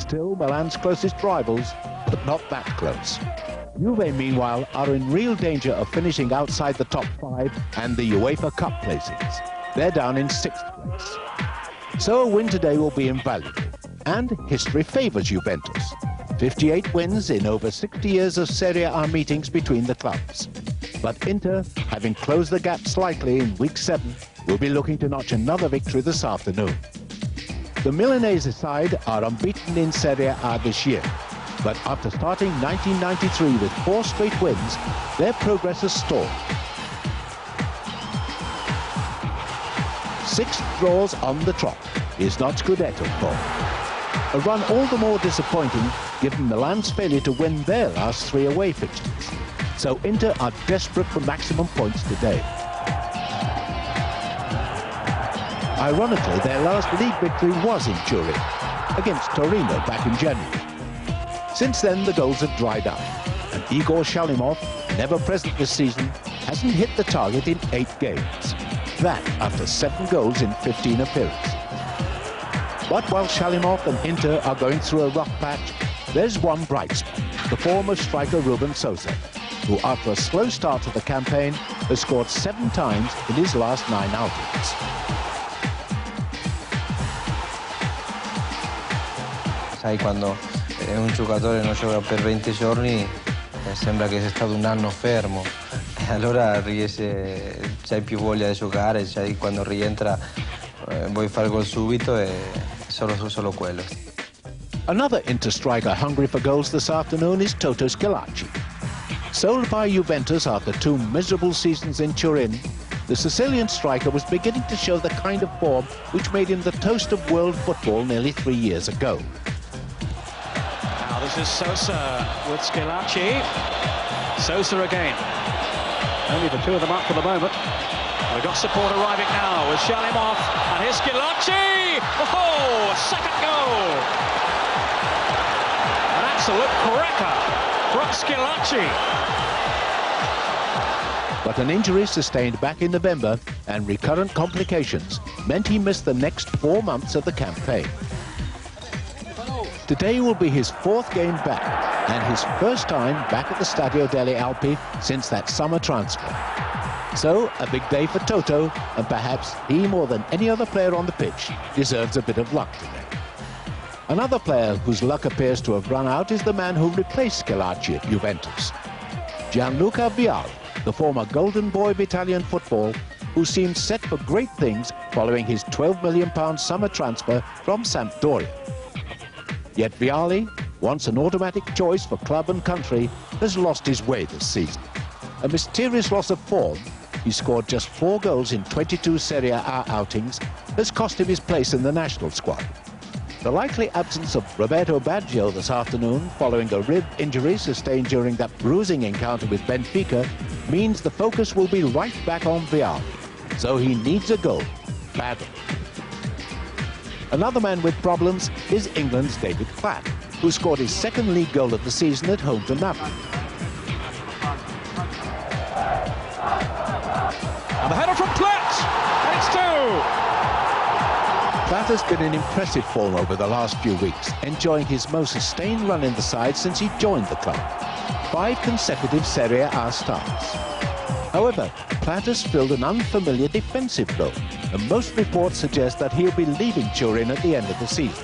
still Milan's closest rivals, but not that close. Juve, meanwhile, are in real danger of finishing outside the top 5 and the UEFA Cup placings. They're down in 6th place. So a win today will be invaluable, and history favours Juventus. 58 wins in over 60 years of Serie A meetings between the clubs. But Inter, having closed the gap slightly in week 7, will be looking to notch another victory this afternoon. The Milanese side are unbeaten in Serie A this year, but after starting 1993 with 4 straight wins, their progress has stalled. 6 draws on the trot is not Scudetto form. A run all the more disappointing given Milan's failure to win their last 3 away fixtures. So Inter are desperate for maximum points today. Ironically, their last league victory was in Turin, against Torino back in January. Since then, the goals have dried up, and Igor Shalimov, never present this season, hasn't hit the target in 8 games. That after 7 goals in 15 appearances. But while Shalimov and Inter are going through a rough patch, there's one bright spot, the former striker Ruben Sosa, who after a slow start to the campaign has scored 7 times in his last 9 outings. Sai, quando un giocatore non gioca per 20 giorni sembra che sia stato un anno fermo e allora c'hai più voglia di giocare, quando rientra vuoi fare gol subito e solo quello. Another Inter striker hungry for goals this afternoon is Toto Schillaci. Sold by Juventus after 2 miserable seasons in Turin, the Sicilian striker was beginning to show the kind of form which made him the toast of world football nearly 3 years ago. Now this is Sosa with Schillaci. Sosa again. Only the 2 of them up for the moment. We've got support arriving now with Shalimov, and here's Schillaci! Oh, second goal! An absolute cracker from Schillaci. But an injury sustained back in November and recurrent complications meant he missed the next 4 months of the campaign. Today will be his 4th game back and his first time back at the Stadio delle Alpi since that summer transfer. So, a big day for Toto, and perhaps he, more than any other player on the pitch, deserves a bit of luck today. Another player whose luck appears to have run out is the man who replaced Schillaci at Juventus. Gianluca Vialli, the former golden boy of Italian football, who seemed set for great things following his £12 million summer transfer from Sampdoria. Yet Vialli, once an automatic choice for club and country, has lost his way this season. A mysterious loss of form, he scored just 4 goals in 22 Serie A outings, has cost him his place in the national squad. The likely absence of Roberto Baggio this afternoon, following a rib injury sustained during that bruising encounter with Benfica, means the focus will be right back on Vialli. So he needs a goal, badly. Another man with problems is England's David Platt, who scored his 2nd league goal of the season at home to Napoli. And the header from Platt, and it's 2! Platt has been in impressive form over the last few weeks, enjoying his most sustained run in the side since he joined the club. 5 consecutive Serie A starts. However, Platt has filled an unfamiliar defensive role, and most reports suggest that he'll be leaving Turin at the end of the season.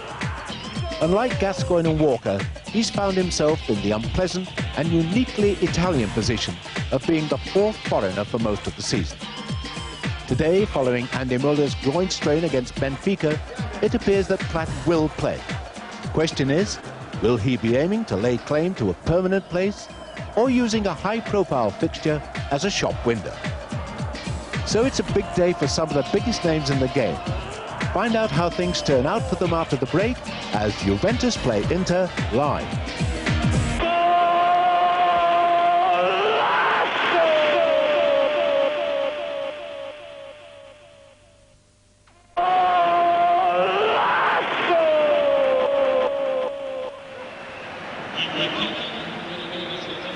Unlike Gascoigne and Walker, he's found himself in the unpleasant and uniquely Italian position of being the 4th foreigner for most of the season. Today, following Andy Muller's groin strain against Benfica, it appears that Platt will play. The question is, will he be aiming to lay claim to a permanent place, or using a high-profile fixture as a shop window? So it's a big day for some of the biggest names in the game. Find out how things turn out for them after the break as Juventus play Inter live.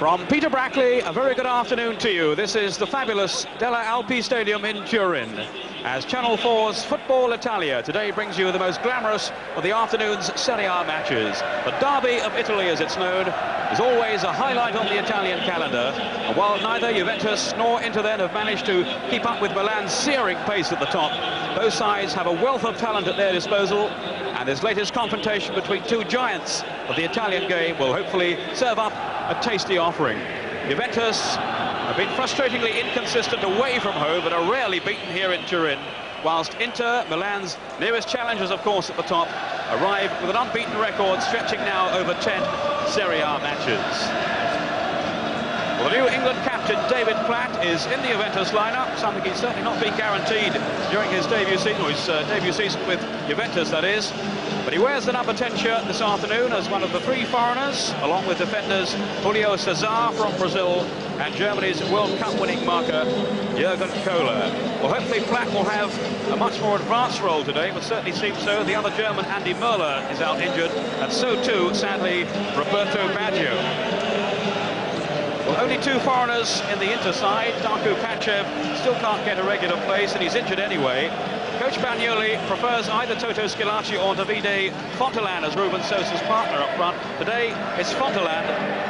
From Peter Brackley, a very good afternoon to you. This is the fabulous Della Alpi Stadium in Turin, as Channel 4's Football Italia today brings you the most glamorous of the afternoon's Serie A matches. The Derby of Italy, as it's known, is always a highlight on the Italian calendar. And while neither Juventus nor Inter then have managed to keep up with Milan's searing pace at the top, both sides have a wealth of talent at their disposal, and this latest confrontation between two giants of the Italian game will hopefully serve up a tasty offering. Juventus have been frustratingly inconsistent away from home, but are rarely beaten here in Turin, whilst Inter, Milan's nearest challengers, of course, at the top, arrive with an unbeaten record stretching now over 10 Serie A matches. Well, the new England captain, David Platt, is in the Juventus lineup, something he's certainly not been guaranteed during his debut season, with Juventus, that is. But he wears the number 10 shirt this afternoon as one of the three foreigners, along with defenders Julio Cesar from Brazil and Germany's World Cup winning marker, Jürgen Kohler. Well, hopefully Platt will have a much more advanced role today, but certainly seems so. The other German, Andy Möller, is out injured, and so too, sadly, Roberto Baggio. Well, only two foreigners in the Inter side. Darko Pachev still can't get a regular place, and he's injured anyway. Coach Bagnoli prefers either Toto Schillaci or Davide Fontelan as Ruben Sosa's partner up front. Today it's Fontelan,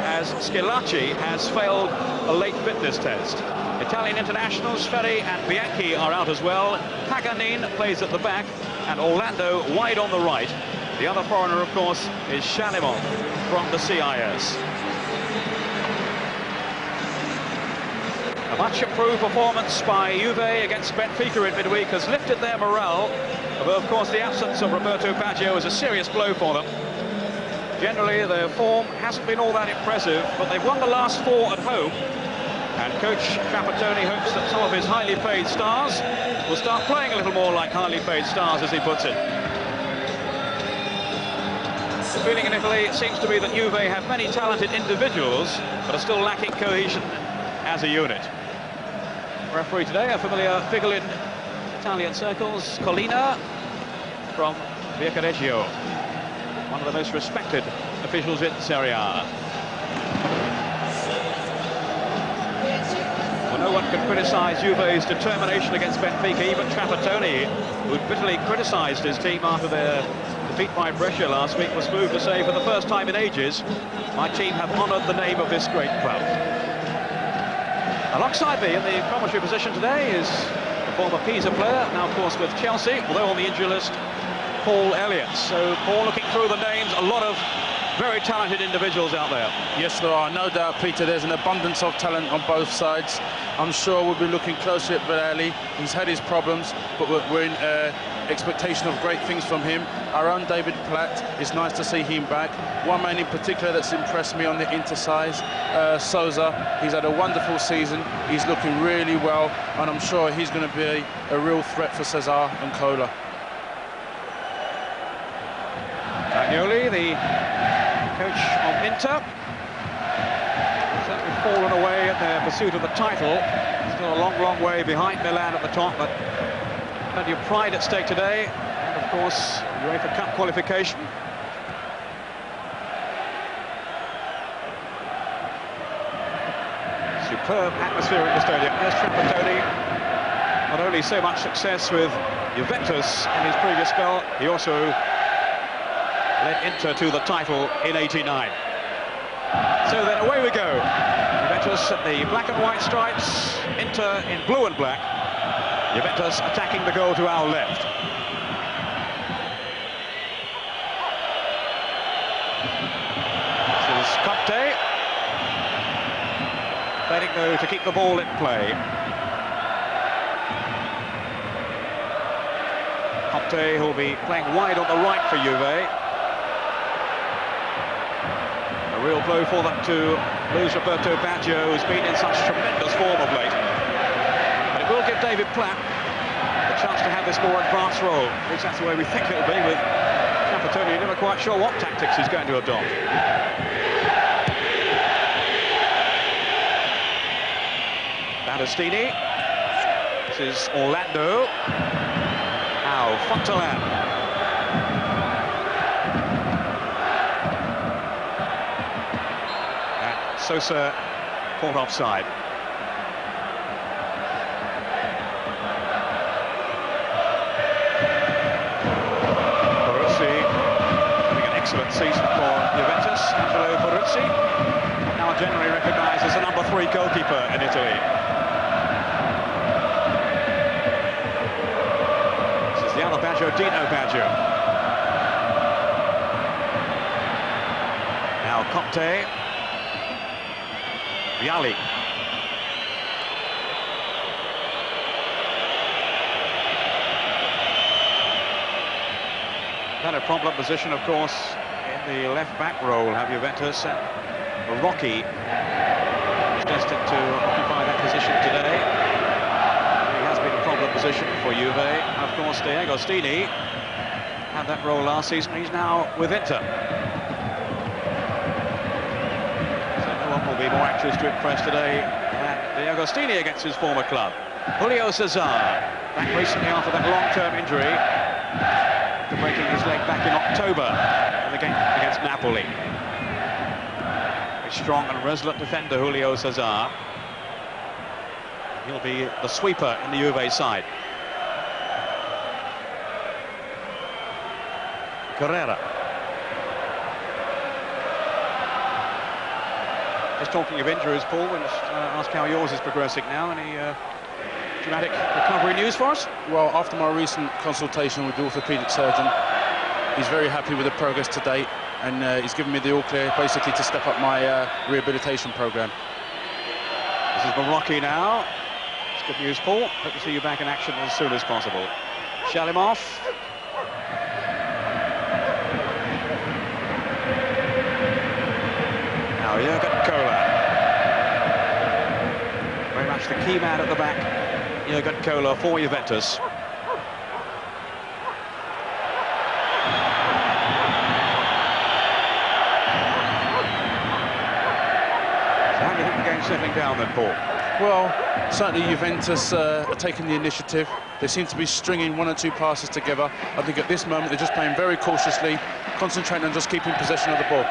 as Schillaci has failed a late fitness test. Italian internationals Ferri and Bianchi are out as well. Paganin plays at the back, and Orlando wide on the right. The other foreigner, of course, is Chalimon from the CIS. A much improved performance by Juve against Benfica in midweek has lifted their morale, although of course the absence of Roberto Baggio is a serious blow for them. Generally their form hasn't been all that impressive, but they've won the last four at home, and coach Trapattoni hopes that some of his highly paid stars will start playing a little more like highly paid stars, as he puts it. The feeling in Italy seems to be that Juve have many talented individuals, but are still lacking cohesion as a unit. Referee today, a familiar figure in Italian circles, Collina from Viareggio, one of the most respected officials in Serie A. Well, no one can criticise Juve's determination against Benfica. Even Trapattoni, who bitterly criticised his team after their defeat by Brescia last week, was moved to say, for the first time in ages, my team have honoured the name of this great club. Alongside me in the commentary position today is the former Pisa player, now of course with Chelsea, although on the injury list, Paul Elliott. So Paul, looking through the names, a lot of very talented individuals out there. Yes, there are, no doubt, Peter. There's an abundance of talent on both sides. I'm sure we'll be looking closely at Brackley. He's had his problems, but we're in expectation of great things from him. Our own David Platt, it's nice to see him back. One man in particular that's impressed me on the Inter side, Sosa. He's had a wonderful season. He's looking really well, and I'm sure he's going to be a real threat for Cesar and Kohler. Bagnoli, the coach of Inter, certainly fallen away in their pursuit of the title. Still a long, long way behind Milan at the top, but plenty of pride at stake today, and of course UEFA Cup qualification. Superb atmosphere in the stadium. Yes, Trapattoni, not only so much success with Juventus in his previous spell, he also led Inter to the title in '89. So then away we go. Juventus at the black and white stripes, Inter in blue and black. Juventus attacking the goal to our left. This is Conte. Failing though to keep the ball in play. Conte, who'll be playing wide on the right for Juve. A real blow for them to lose Roberto Baggio, who's been in such tremendous form of late. But it will give David Platt the chance to have this more advanced role. At least that's the way we think it'll be with Trapattoni. You're never quite sure what tactics he's going to adopt. Battistini. This is Orlando. Now Fontelan. Sosa caught offside. Peruzzi having an excellent season for Juventus. Angelo Peruzzi, now generally recognised as the number 3 goalkeeper in Italy. This is the other Baggio, Dino Baggio. Now Conte. Vialli. Had a problem position, of course, in the left-back role, have Juventus. Rocky is destined to occupy that position today. He has been a problem position for Juve. Of course, D'Agostini had that role last season. He's now with Inter. Will be more anxious to impress today than D'Agostini against his former club. Julio Cesar, back recently after that long-term injury, after breaking his leg back in October in the game against Napoli. A strong and resolute defender, Julio Cesar. He'll be the sweeper in the Juve side. Carrera. Just talking of injuries, Paul, we'll just ask how yours is progressing now. Any dramatic recovery news for us? Well, after my recent consultation with the orthopaedic surgeon, he's very happy with the progress to date, and he's given me the all-clear, basically, to step up my rehabilitation program. This is Barocchi now. It's good news, Paul. Hope to see you back in action as soon as possible. Shalimov. Now Jurgen Kohler. Very much the key man at the back, Jurgen Kohler for Juventus. So how do you think the game's settling down then, Paul? Well, certainly Juventus are taking the initiative. They seem to be stringing 1 or 2 passes together. I think at this moment they're just playing very cautiously, concentrating on just keeping possession of the ball.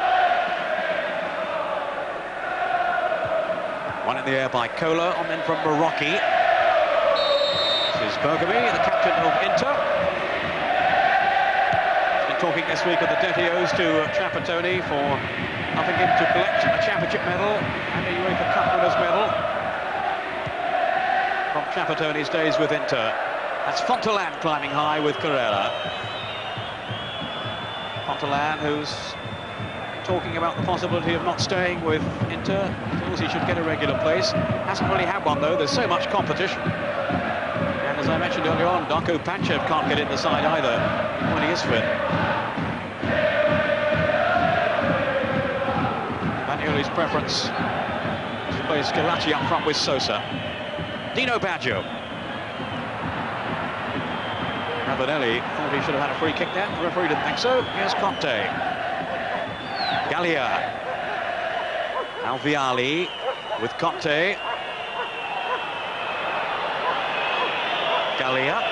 One in the air by Kohler, on then from Barocchi. This is Bergami, the captain of Inter. He's been talking this week of the Dettios to Trapattoni for helping him to collect a championship medal and a UEFA Cup winners' medal from Trapattoni's days with Inter. That's Fontelan climbing high with Carrera. Fontelan, who's talking about the possibility of not staying with Inter. Feels he should get a regular place. Hasn't really had one, though. There's so much competition. And as I mentioned earlier on, Darko Panchev can't get in the side either when he is fit. Manioli's preference is to play Schillaci up front with Sosa. Dino Baggio. Ravanelli thought he should have had a free kick there. The referee didn't think so. Here's Conte. Gallia. Now Vialli with Conte. Gallia.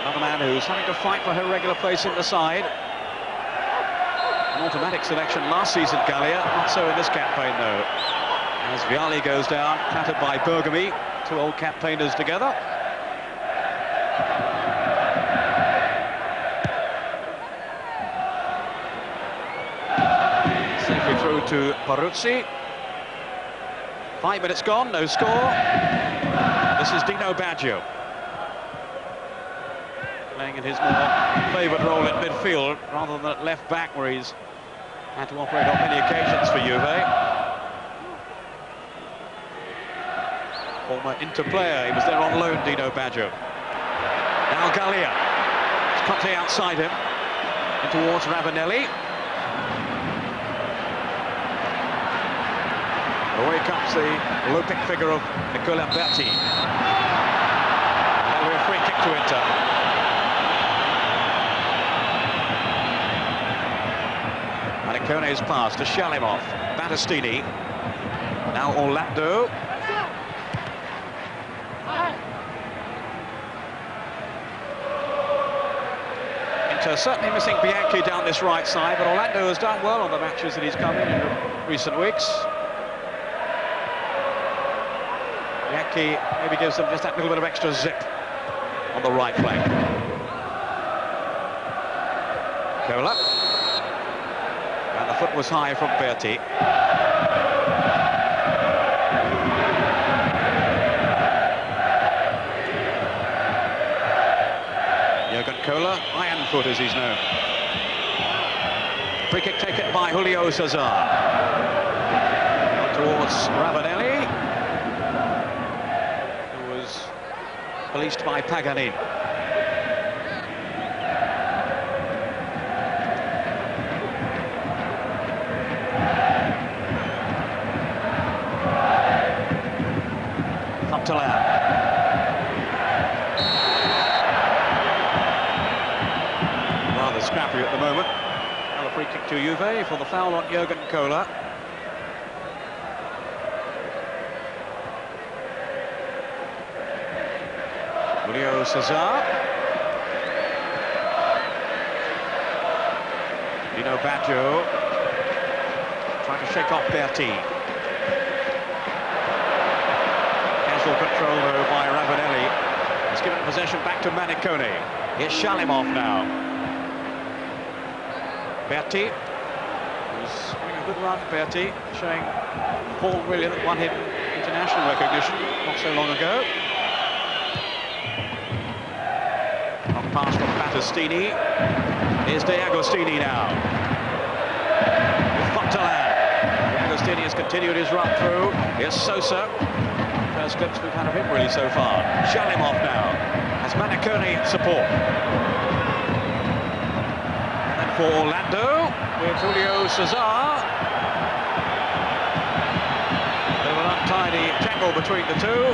Another man who's having to fight for her regular place in the side. An automatic selection last season, Gallia. Not so in this campaign, though. As Vialli goes down, clattered by Bergami. 2 old campaigners together. Safely through to Peruzzi. 5 minutes gone, no score. This is Dino Baggio, playing in his more favoured role in midfield rather than at left back, where he's had to operate on many occasions for Juve. Former Inter player, he was there on loan, Dino Baggio. Now Gallia. It's Conte outside him, and towards Ravanelli. Away comes the Olympic figure of Nicola Berti. And that'll be a free kick to Inter. Manicone's pass to Shalimov. Battistini. Now Orlando. But certainly missing Bianchi down this right side, but Orlando has done well on the matches that he's come in recent weeks. Bianchi maybe gives them just that little bit of extra zip on the right flank. Cola. And the foot was high from Berti. Jurgen Kohler, iron foot as he's known. Free kick taken by Julio Cesar. On towards Ravanelli, who was policed by Paganin. Up to Lamb. Scrappy at the moment. Now a free kick to Juve for the foul on Jurgen Kohler. Julio Cesar. Dino Baggio trying to shake off Berti. Casual control though by Ravanelli. He's given possession back to Manicone. Here's Shalimov now. Berti, who's having a good run. Berti showing Paul William that won him international recognition not so long ago. Long pass from Battistini. Here's De Agostini now. Fontaine. De Agostini has continued his run through. Here's Sosa. First glimpse we've had of him really so far. Shalimov now has Manicone support. For Orlando with Julio Cesar. There was an untidy tangle between the two.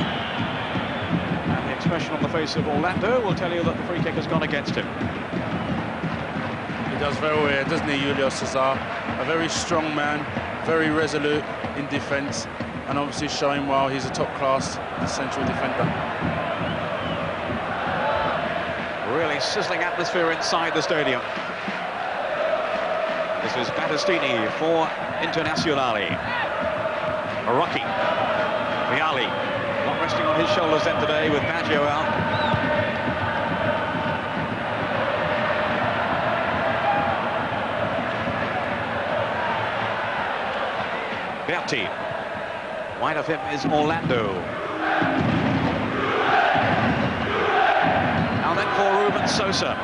And the expression on the face of Orlando will tell you that the free kick has gone against him. He does very well, doesn't he, Julio Cesar? A very strong man, very resolute in defence, and obviously showing well he's a top-class central defender. Really sizzling atmosphere inside the stadium. This is Battistini for Internazionale. Rocky. Vialli. Not resting on his shoulders then today with Baggio out. Berti. Wide of him is Orlando. Now then for Ruben Sosa.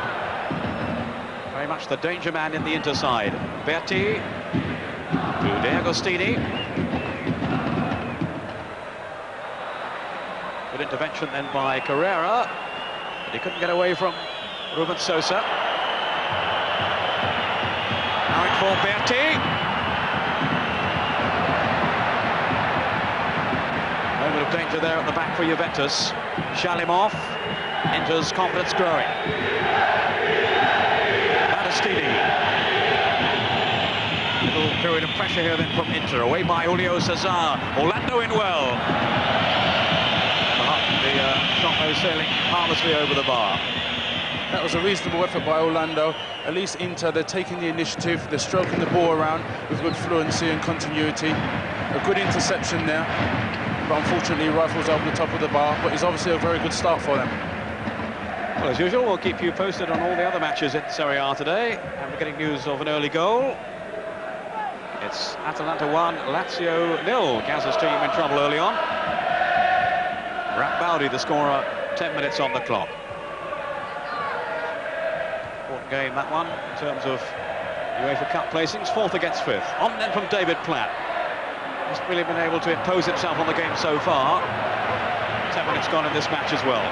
Very much the danger man in the interside. Berti to De Agostini. Good intervention then by Carrera, but he couldn't get away from Ruben Sosa. Now in for Berti. Moment of danger there at the back for Juventus. Shalimov enters, confidence growing. Little period of pressure here then from Inter, away by Julio Cesar. Orlando in well. The shot goes sailing harmlessly over the bar. That was a reasonable effort by Orlando. At least Inter, they're taking the initiative, they're stroking the ball around with good fluency and continuity. A good interception there, but unfortunately he rifles over the top of the bar, but it's obviously a very good start for them. Well, as usual, we'll keep you posted on all the other matches in Serie A today, and we're getting news of an early goal. It's Atalanta 1, Lazio 0. Gazza's team in trouble early on. Rambaldi, the scorer, 10 minutes on the clock. Important game, that one, in terms of UEFA Cup placings, 4th against 5th. On then from David Platt. Hasn't really been able to impose himself on the game so far. 10 minutes gone in this match as well.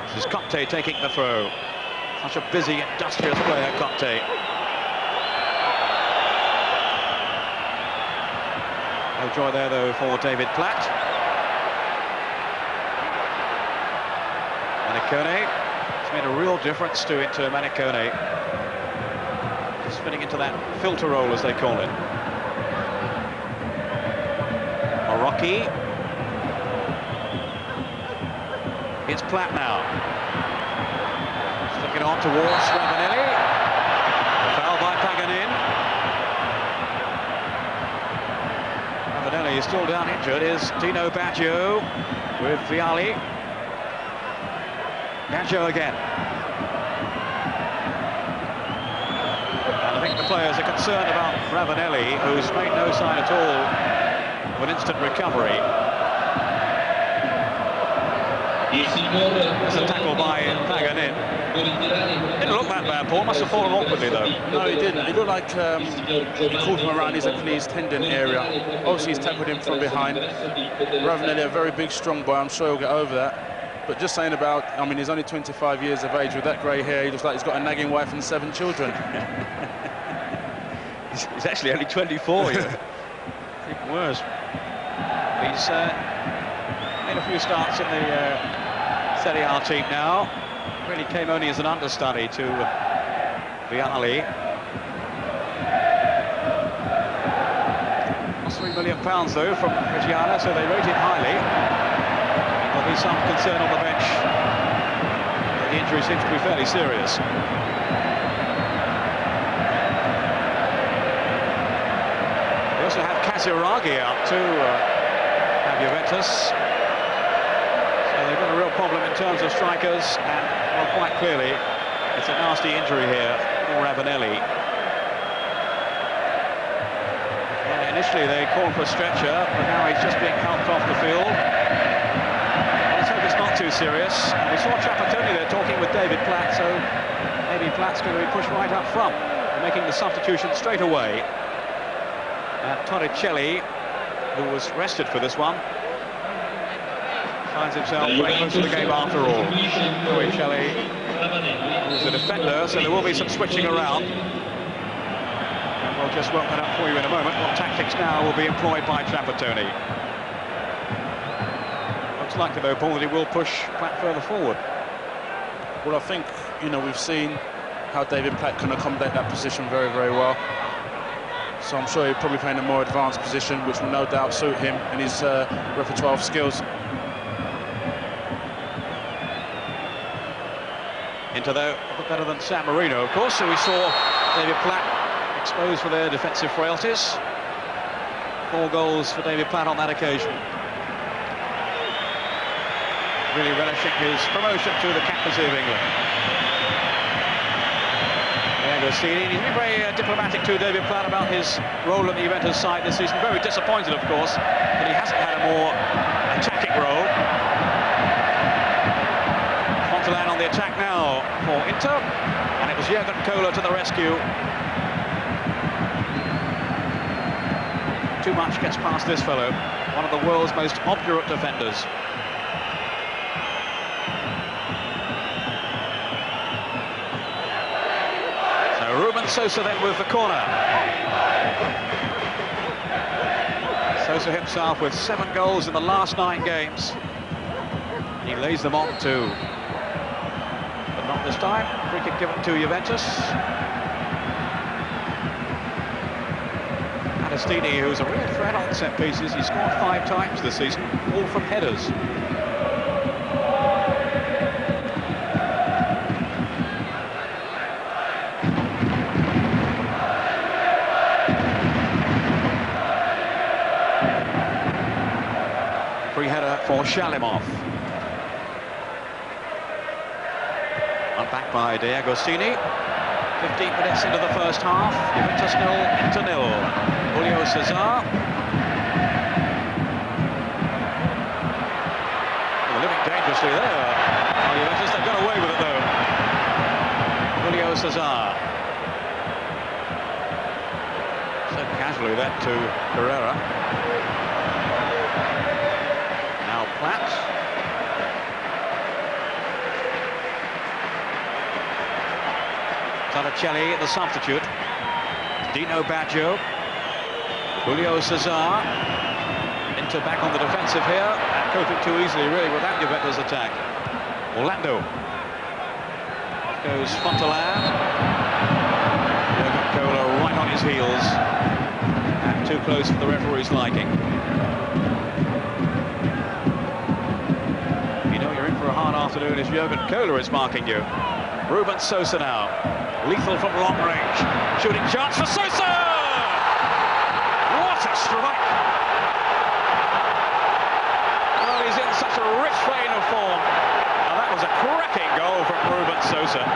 This is Conte taking the throw. Such a busy, industrious player, Conte. No joy there, though, for David Platt. Manicone. It's made a real difference to Inter Manicone. Just fitting into that filter role, as they call it. Rocky. It's Platt now. it on towards Ravanelli. Foul by Paganin. Ravanelli is still down injured. Is Dino Baggio with Vialli. Baggio again. And I think the players are concerned about Ravanelli, who's made no sign at all of an instant recovery. It's a tackle by Paganin. Didn't look that bad, Paul. Must have fallen awkwardly, though. No, he didn't. It looked like he caught him around his Achilles tendon area. Obviously, he's tackled him from behind. Ravanelli, a very big, strong boy. I'm sure he'll get over that. But just saying about, I mean, he's only 25 years of age with that grey hair. He looks like he's got a nagging wife and 7 children. He's actually only 24. Even worse. He's made a few starts in the Serie A team now. Really came only as an understudy to Vialli. Cost £3 million though from Reggiana, so they rate him highly. There'll be some concern on the bench. The injury seems to be fairly serious. They also have Casiraghi out too, have Juventus. They've got a real problem in terms of strikers, and well, quite clearly it's a nasty injury here for Ravanelli. And initially they called for a stretcher, but now he's just being helped off the field. Let's hope it's not too serious. And we saw Trapattoni there talking with David Platt, so maybe Platt's going to be pushed right up front, making the substitution straight away. And Torricelli, who was rested for this one, finds himself very close to the game after all. Torricelli is a defender, so there will be some switching around. And we'll just work that up for you in a moment. What tactics now will be employed by Trapattoni. Looks like, though, Paul, that he will push Platt further forward. Well, I think, you know, we've seen how David Platt can accommodate that position very, very well. So I'm sure he'll probably play in a more advanced position, which will no doubt suit him and his repertoire of skills. Into though, a bit better than San Marino, of course, so we saw David Platt exposed for their defensive frailties. 4 goals for David Platt on that occasion. Really relishing his promotion to the captaincy of England. He's been very diplomatic to David Platt about his role in the Juventus side this season. Very disappointed, of course, that he hasn't had a more attacking role. Montalan on the attack now for Inter, and it was Jürgen Kohler to the rescue. Too much gets past this fellow, one of the world's most obdurate defenders. Ruben Sosa then with the corner. Sosa himself with 7 goals in the last 9 games. He lays them on too. But not this time. Free kick given to Juventus. Agostini, who's a real threat on set pieces. He scored 5 times this season, all from headers. Free header for Shalimov. And back by De Agostini. 15 minutes into the first half. Juventus 0, Inter 0. Julio Cesar. Well, living dangerously there. Oh, Juventus, they've got away with it though. Julio Cesar. So casually that to Carrera. Platt. Torricelli, the substitute. Dino Baggio. Julio Cesar. Inter back on the defensive here. And coping too easily, really, with that Juventus attack. Orlando. Off goes Montalan. Jürgen Kohler right on his heels. And too close for the referee's liking. Hard afternoon as Jürgen Kohler is marking you. Ruben Sosa now. Lethal from long range. Shooting chance for Sosa! What a strike! Well, he's in such a rich vein of form. And that was a cracking goal from Ruben Sosa.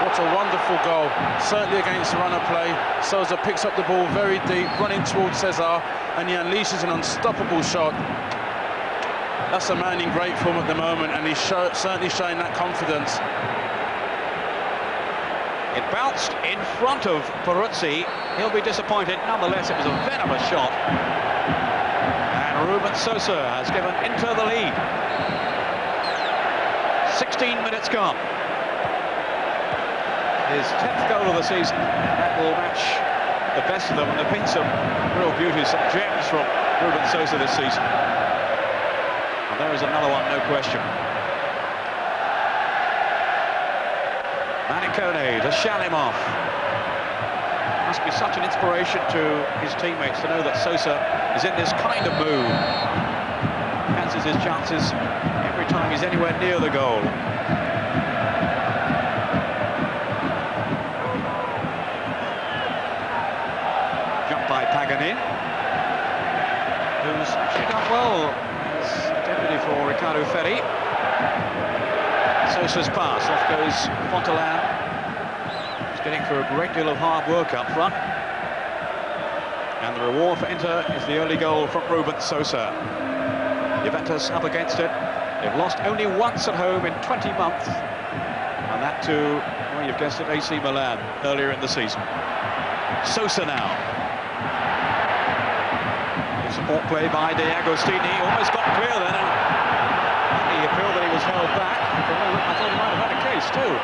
What a wonderful goal. Certainly against the run of play. Sosa picks up the ball very deep, running towards Cesar, and he unleashes an unstoppable shot. That's a man in great form at the moment, and he's certainly showing that confidence. It bounced in front of Peruzzi. He'll be disappointed. Nonetheless, it was a venomous shot. And Ruben Sosa has given Inter the lead. 16 minutes gone. His 10th goal of the season. That will match the best of them. And there have been some real beauties, some gems from Ruben Sosa this season. And there is another one, no question. Manicone to Shalimov. Must be such an inspiration to his teammates to know that Sosa is in this kind of mood. Fancies his chances every time he's anywhere near the goal. Jump by Paganin, who's actually done well as deputy for Riccardo Ferri. Sosa's pass, off goes Fontelan. He's getting through a great deal of hard work up front. And the reward for Inter is the early goal from Ruben Sosa. Juventus up against it. They've lost only once at home in 20 months. And that to, well, you've guessed it, AC Milan earlier in the season. Sosa now. Good support play by De Agostini. Almost got clear then. He appealed that he was held back. I thought he might have had a case too.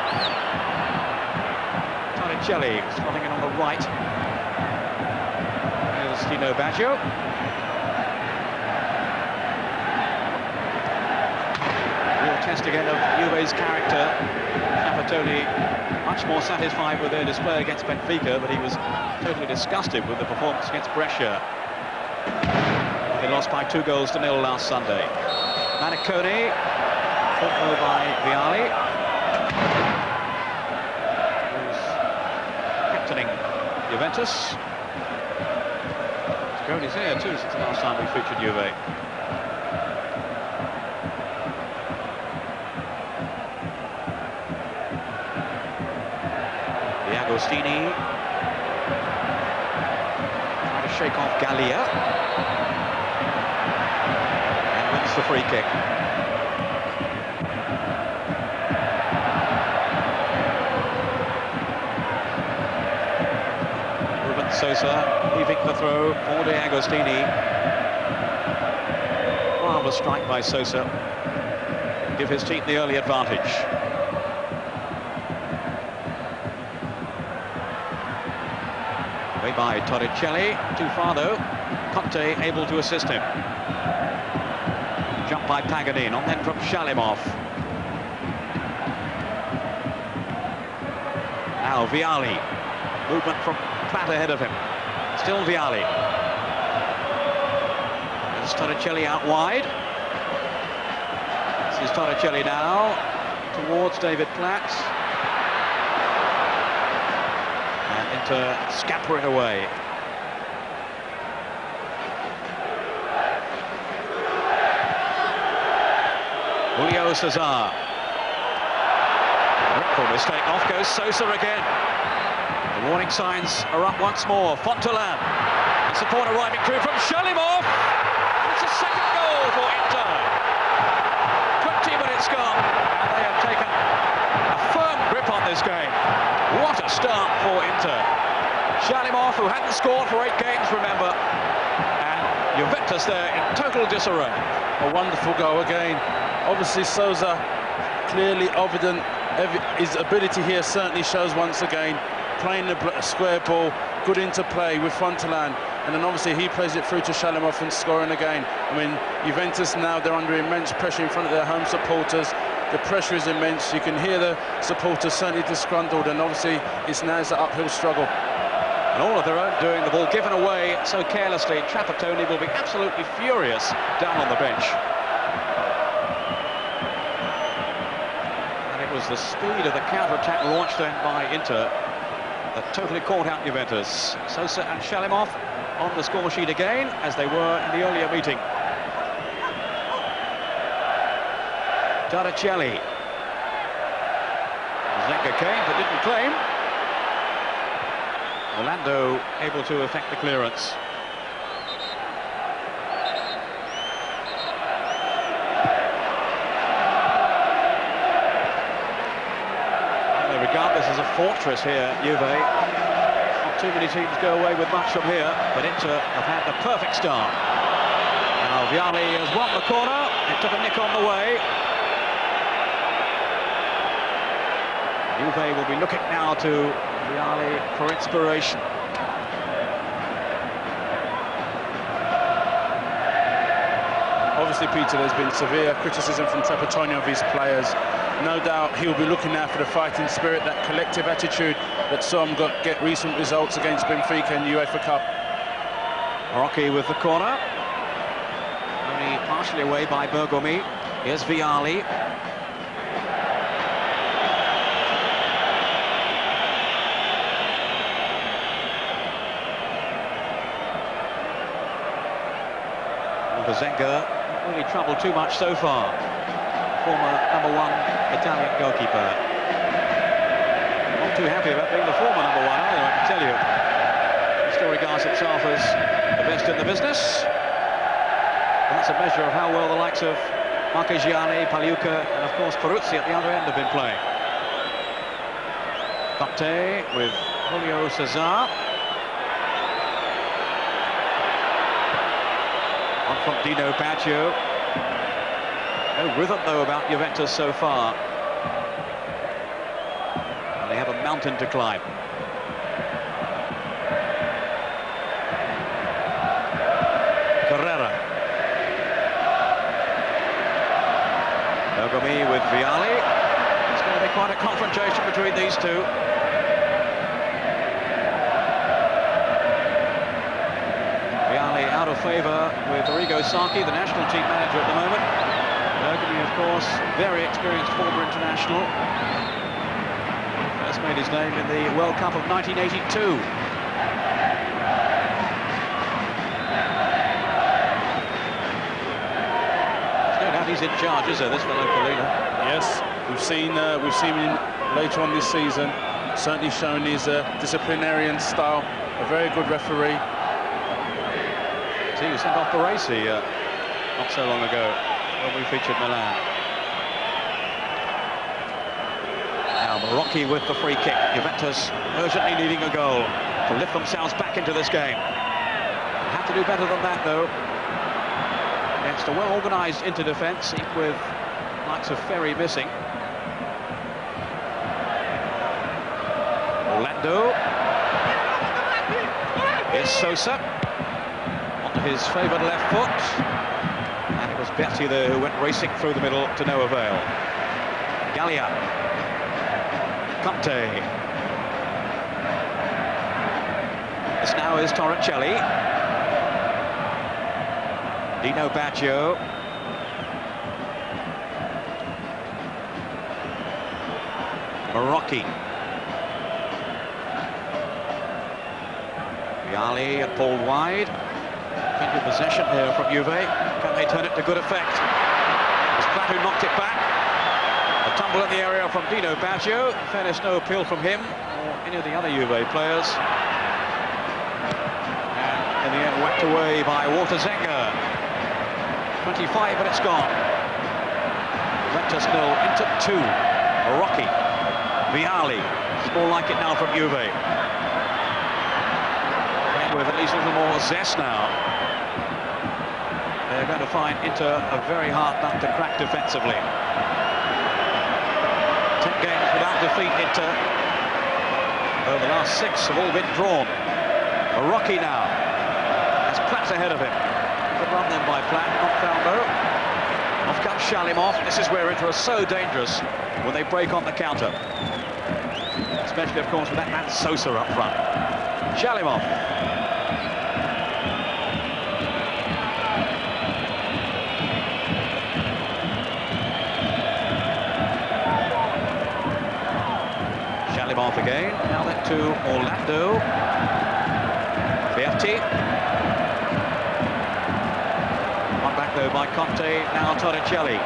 Torricelli slotting in on the right. Here's Dino Baggio. Real test again of Juve's character. Trapattoni much more satisfied with their display against Benfica, but he was totally disgusted with the performance against Brescia. They lost by 2-0 last Sunday. Manicone, fought over by Vialli, who's captaining Juventus. Maniconi's here too since the last time we featured Juve. De Agostini trying to shake off Gallia. The free kick. Ruben Sosa leaving the throw for De Agostini. Marvellous strike by Sosa. Give his team the early advantage. Way by Torricelli. Too far though. Conte able to assist him. Jump by Paganin, on then from Shalimov. Now Vialli. Movement from Platt ahead of him. Still Vialli. There's Torricelli out wide. This is Torricelli now towards David Platt. And Inter scamper it away. Julio Cesar. Dreadful mistake. Off goes Sosa again. The warning signs are up once more. Fontelan. Support arriving through from Shalimov. It's a second goal for Inter. 20 minutes gone, and they have taken a firm grip on this game. What a start for Inter. Shalimov, who hadn't scored for 8 games, remember. And Juventus there in total disarray. A wonderful goal again. Obviously Sosa clearly evident. His ability here certainly shows once again. Playing the square ball, good interplay with Fontelan, and then obviously he plays it through to Shalimov and scoring again. I mean, Juventus now, they're under immense pressure in front of their home supporters. The pressure is immense. You can hear the supporters certainly disgruntled, and obviously it's now an uphill struggle. And all of their own doing, the ball given away so carelessly. Trapattoni will be absolutely furious down on the bench. And it was the speed of the counter-attack launched then by Inter that totally caught out Juventus. Sosa and Shalimov on the score sheet again, as they were in the earlier meeting. Tarichelli. Zenga came but didn't claim. Orlando able to effect the clearance. They regard this as a fortress here, Juve. Not too many teams go away with much from here, but Inter have had the perfect start. Now Vialli has won the corner. It took a nick on the way. Juve will be looking now to Vialli for inspiration. Obviously, Peter, there's been severe criticism from Trapattoni of his players. No doubt he'll be looking now for the fighting spirit, that collective attitude that some get recent results against Benfica in the UEFA Cup. Rocky with the corner. Only partially away by Bergomi. Here's Vialli. Zenga not really troubled too much so far. Former #1 Italian goalkeeper. Not too happy about being the former #1 either, I can tell you. He still regards himself as the best in the business. And that's a measure of how well the likes of Marchegiani, Pagliuca, and of course Peruzzi at the other end have been playing. Conte with Julio Cesar. From Dino Baggio. No rhythm, though, about Juventus so far. And they have a mountain to climb. Carrera. Bergomi with Vialli. It's going to be quite a confrontation between these two. Out of favour with Arrigo Sacchi, the national team manager at the moment. Bergomi, of course, very experienced former international. First made his name in the World Cup of 1982. There's no doubt he's in charge, is there, this fellow Colina? Yes, we've seen him later on this season, certainly showing his disciplinarian style, a very good referee. He was sent off Baresi not so long ago when we featured Milan. Now Marocchi with the free kick. Juventus urgently needing a goal to lift themselves back into this game. They have to do better than that, though. Against a well-organised inter-defence, even with likes of Ferry missing. Orlando. Here's Sosa. His favoured left foot, and it was Betti there who went racing through the middle to no avail. Gallia. Conte. This now is Torricelli. Dino Baggio. Marocchi. Vialli had pulled wide. Plenty of possession here from Juve. Can they turn it to good effect? It's Platt who knocked it back. A tumble in the area from Dino Baggio. In fairness, no appeal from him or any of the other Juve players. And in the end, whacked away by Walter Zenga. 25 minutes gone. Juventus 0, Inter 2. Marocchi. Vialli. It's more like it now from Juve. With at least a little more zest now. They're going to find Inter a very hard nut to crack defensively. 10 games without defeat, Inter. Though the last 6 have all been drawn. Marocchi now. That's Platt ahead of him. Good run then by Platt, not found though. Off comes Shalimov. This is where Inter are so dangerous when they break on the counter. Especially, of course, with that man Sosa up front. Shalimov. Shalimov again. Now that to Orlando. Berti. One back though by Conte. Now Torricelli.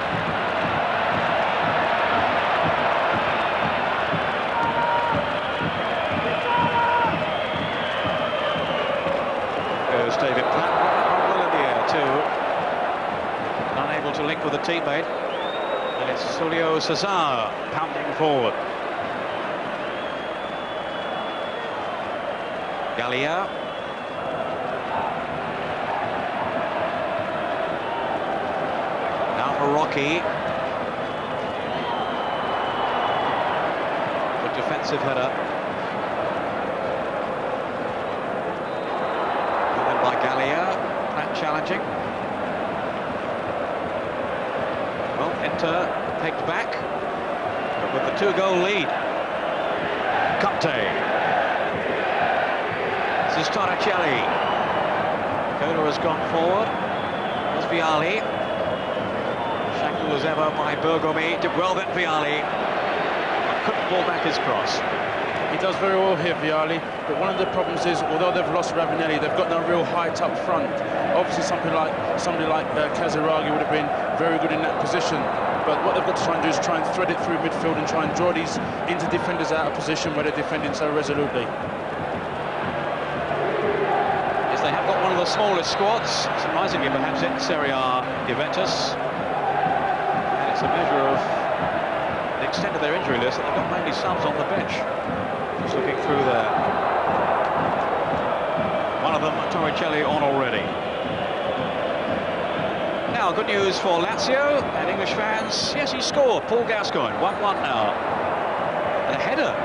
Goes David Platt. Well in the air too. Unable to link with a teammate. And it's Julio Cesar pounding forward. Gallia. Now for Rocky. Good defensive header. And then by Gallia. Platt challenging. Well, Inter pegged back. But with the 2-goal lead. Conte. This is Torricelli. Coda has gone forward. There's Vialli. Shackled as ever by Bergomi. Did well then, Vialli. Couldn't pull back his cross. He does very well here, Vialli. But one of the problems is, although they've lost Ravanelli, they've got no real height up front. Obviously, somebody like Casiraghi would have been very good in that position. But what they've got to try and do is try and thread it through midfield and try and draw these into defenders out of position where they're defending so resolutely. They have got one of the smallest squads, surprisingly perhaps in Serie A Juventus. And it's a measure of the extent of their injury list that they've got mainly subs on the bench. Just looking through there. One of them, Torricelli, on already. Now, good news for Lazio and English fans. Yes, he scored. Paul Gascoigne, 1-1 now. And a header.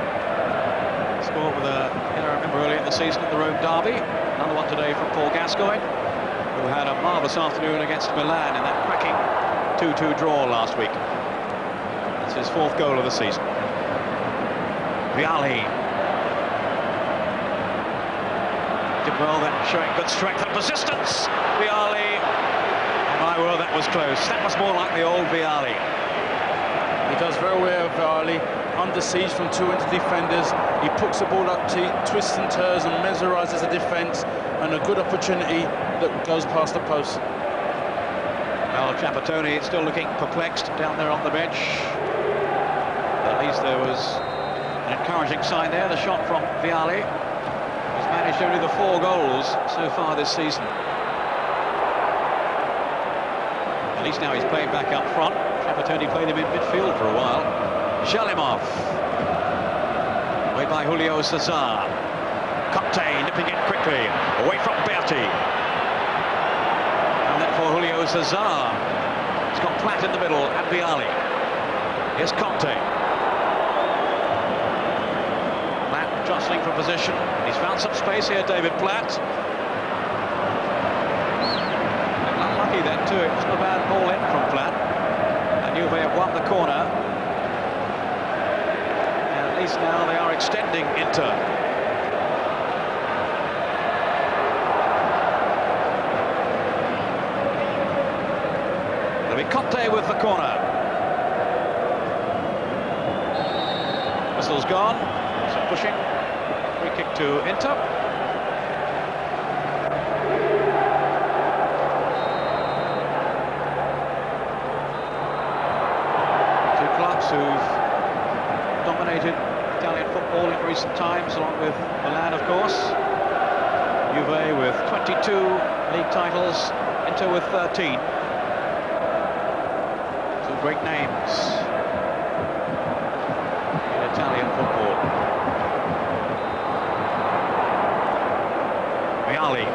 Scored with a header, I remember, earlier in the season in the Rome derby. Another one today from Paul Gascoigne, who had a marvellous afternoon against Milan in that cracking 2-2 draw last week. That's his 4th goal of the season. Vialli. Did well then, showing good strength and persistence. Vialli. Oh my word, that was close. That was more like the old Vialli. He does very well, Vialli. Under siege from 2 into defenders, he puts the ball up, twists and turns and mesmerises the defence, and a good opportunity that goes past the post. Well, Trapattoni still looking perplexed down there on the bench. At least there was an encouraging sign there. The shot from Vialli. He's managed only the 4 goals so far this season. At least now he's playing back up front. Trapattoni played him in midfield for a while. Shalimov. Away by Julio Cesar. Conte nipping it quickly. Away from Berti. And then for Julio Cesar. He's got Platt in the middle and Vialli. Here's Conte. Platt jostling for position. He's found some space here, David Platt. And unlucky then too. It wasn't a bad ball in from Platt. And Juve have won the corner. At least now they are extending Inter. There'll be Conte with the corner. Whistle's gone. Some pushing. Free kick to Inter. Two clubs who've dominated Italian football in recent times, along with Milan, of course. Juve with 22 league titles, Inter with 13. Two great names in Italian football. Vialli.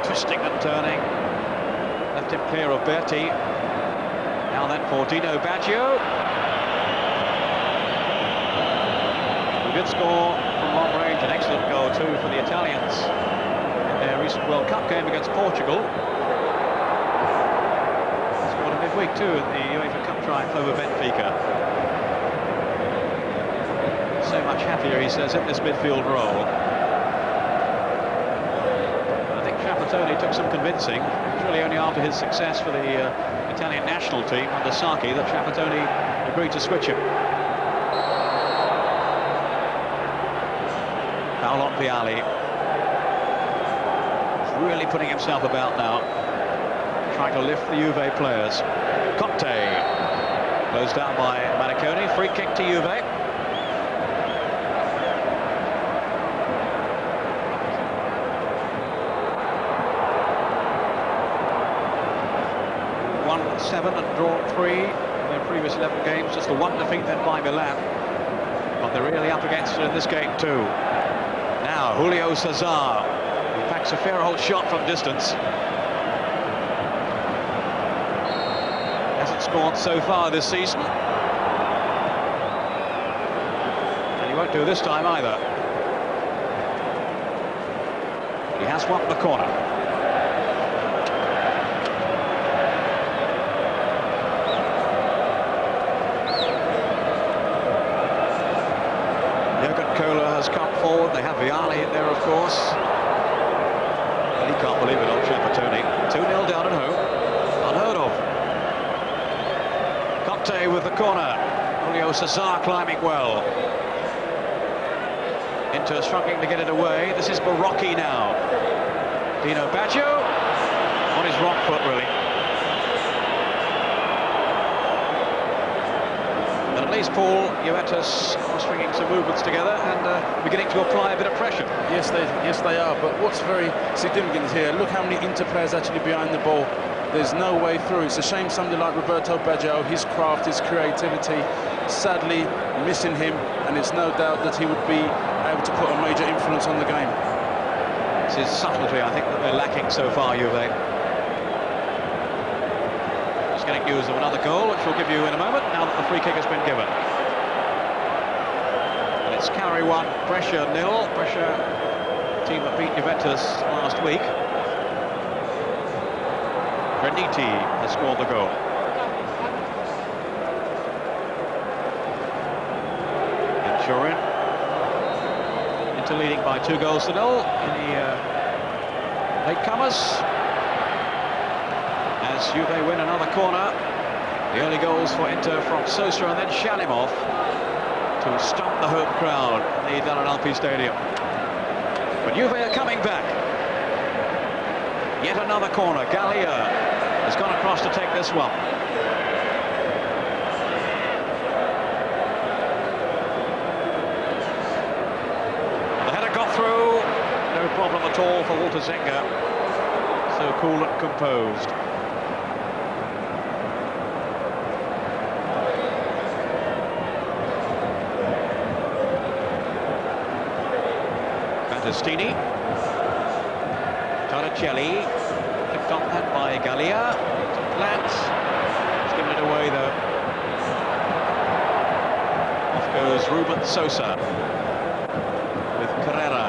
Twisting and turning. Left him clear of Berti. Now then for Dino Baggio. Good score from long range, an excellent goal too for the Italians in their recent World Cup game against Portugal. Scored a midweek too in the UEFA Cup triumph over Benfica. So much happier, he says, in this midfield role. I think Trapattoni took some convincing. It was really only after his success for the Italian national team under Sacchi that Trapattoni agreed to switch him. foul on Vialli. He's really putting himself about now, trying to lift the Juve players. Conte, closed down by Mariconi, free kick to Juve. Won 7 and drawn 3 in their previous 11 games, just the one defeat then by Milan. But they're really up against it in this game too. Now Julio Cesar, he packs a fair old shot from distance. Hasn't scored so far this season. And he won't do this time either. He has won the corner. Has come forward. They have Vialli in there, of course. And he can't believe it on Trapattoni. 2-0 down at home. Unheard of. Conte with the corner. Julio Cesar climbing well. Inter struggling to get it away. This is Barocchi now. Dino Baggio on his wrong foot, really. At least, Paul, Juventus are stringing some movements together and beginning to apply a bit of pressure. Yes, they are. But what's very significant here, look how many Inter players actually behind the ball. There's no way through. It's a shame somebody like Roberto Baggio, his craft, his creativity, sadly missing him, and it's no doubt that he would be able to put a major influence on the game. It's his subtlety, I think, that they're lacking so far, Juve. Getting news of another goal, which we'll give you in a moment, now that the free kick has been given. And it's Carry 1, Brescia 0. Brescia, team that beat Juventus last week. Reniti has scored the goal. And Turin, Inter leading by 2-0 in the latecomers. As Juve win another corner. The early goals for Inter from Sosa and then Shalimov to stump the home crowd in the Italia Alpi Stadium. But Juve are coming back. Yet another corner. Gallia has gone across to take this one. The header got through. No problem at all for Walter Zenga. So cool and composed. Stini, Torricelli, picked up that by Gallia. Lance, he's given it away though. Off goes Ruben Sosa with Carrera.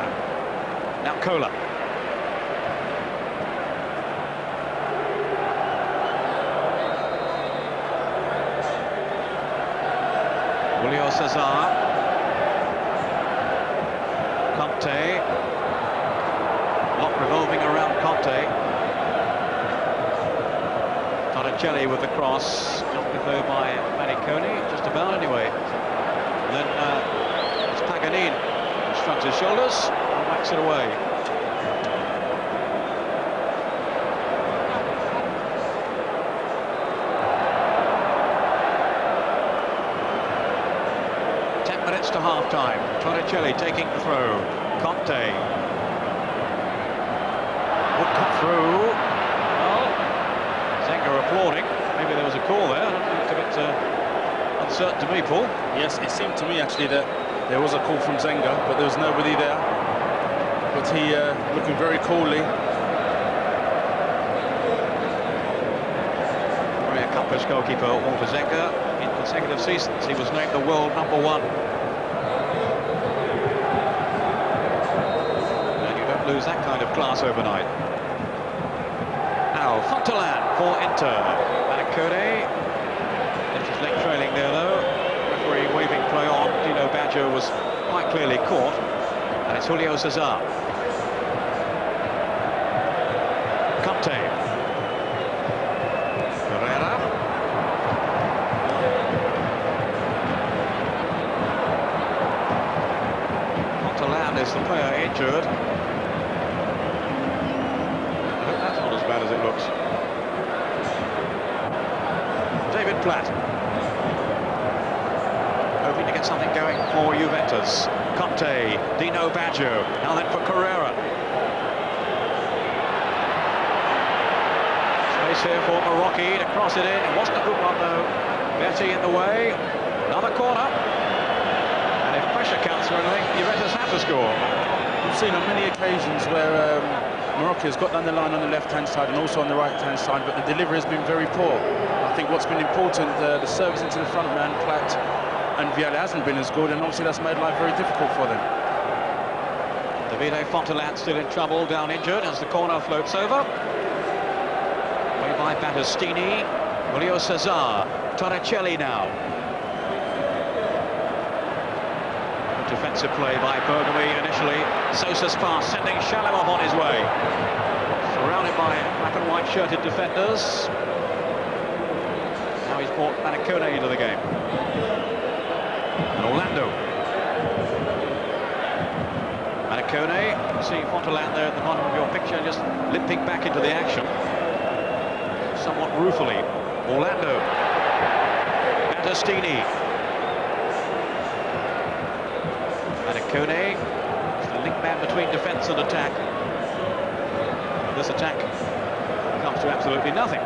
Now Cola. Julio Cesar. Conte, lot revolving around Conte. Torricelli with the cross, knocked though by Mariconi, just about anyway. And then it's Paganini, who shrugs his shoulders and whacks it away. To half-time. Torricelli taking the throw. Conte. Would cut through. Well, Zenga applauding. Maybe there was a call there. It's a bit uncertain to me, Paul. Yes, it seemed to me actually that there was a call from Zenga, but there was nobody there. But he looking very coolly. Very accomplished goalkeeper, Walter Zenga. In consecutive seasons, he was named the world #1. Lose that kind of class overnight. Now Fontelan for Inter. Mariconi. Inter's leg trailing there though. Referee waving play on. Dino Baggio was quite clearly caught. And it's Julio Cesar. Conte. Carrera. Fontelan is the player injured. I hope that's not as bad as it looks. David Platt. Hoping to get something going for Juventus. Conte, Dino Baggio, now then for Carrera. Space here for Marocchi to cross it in. It wasn't a good one though. Betty in the way. Another corner. And if pressure counts for anything, Juventus have to score. We've seen on many occasions where Marocchi has got down the line on the left-hand side and also on the right-hand side, but the delivery has been very poor. I think what's been important, the service into the front man, Platt and Viale hasn't been as good, and obviously that's made life very difficult for them. Davide Fontelat still in trouble, down injured as the corner floats over. Way by Battistini, Julio Cesar, Torricelli now. Good defensive play by Bergami initially. Sosa's pass sending Shalimov on his way. Surrounded by black and white shirted defenders. Now he's brought Manicone into the game. And Orlando. Manicone, you see Fontelat there at the bottom of your picture, just limping back into the action. Somewhat ruefully. Orlando. Battistini. Manicone is the link man between defence and attack. This attack comes to absolutely nothing.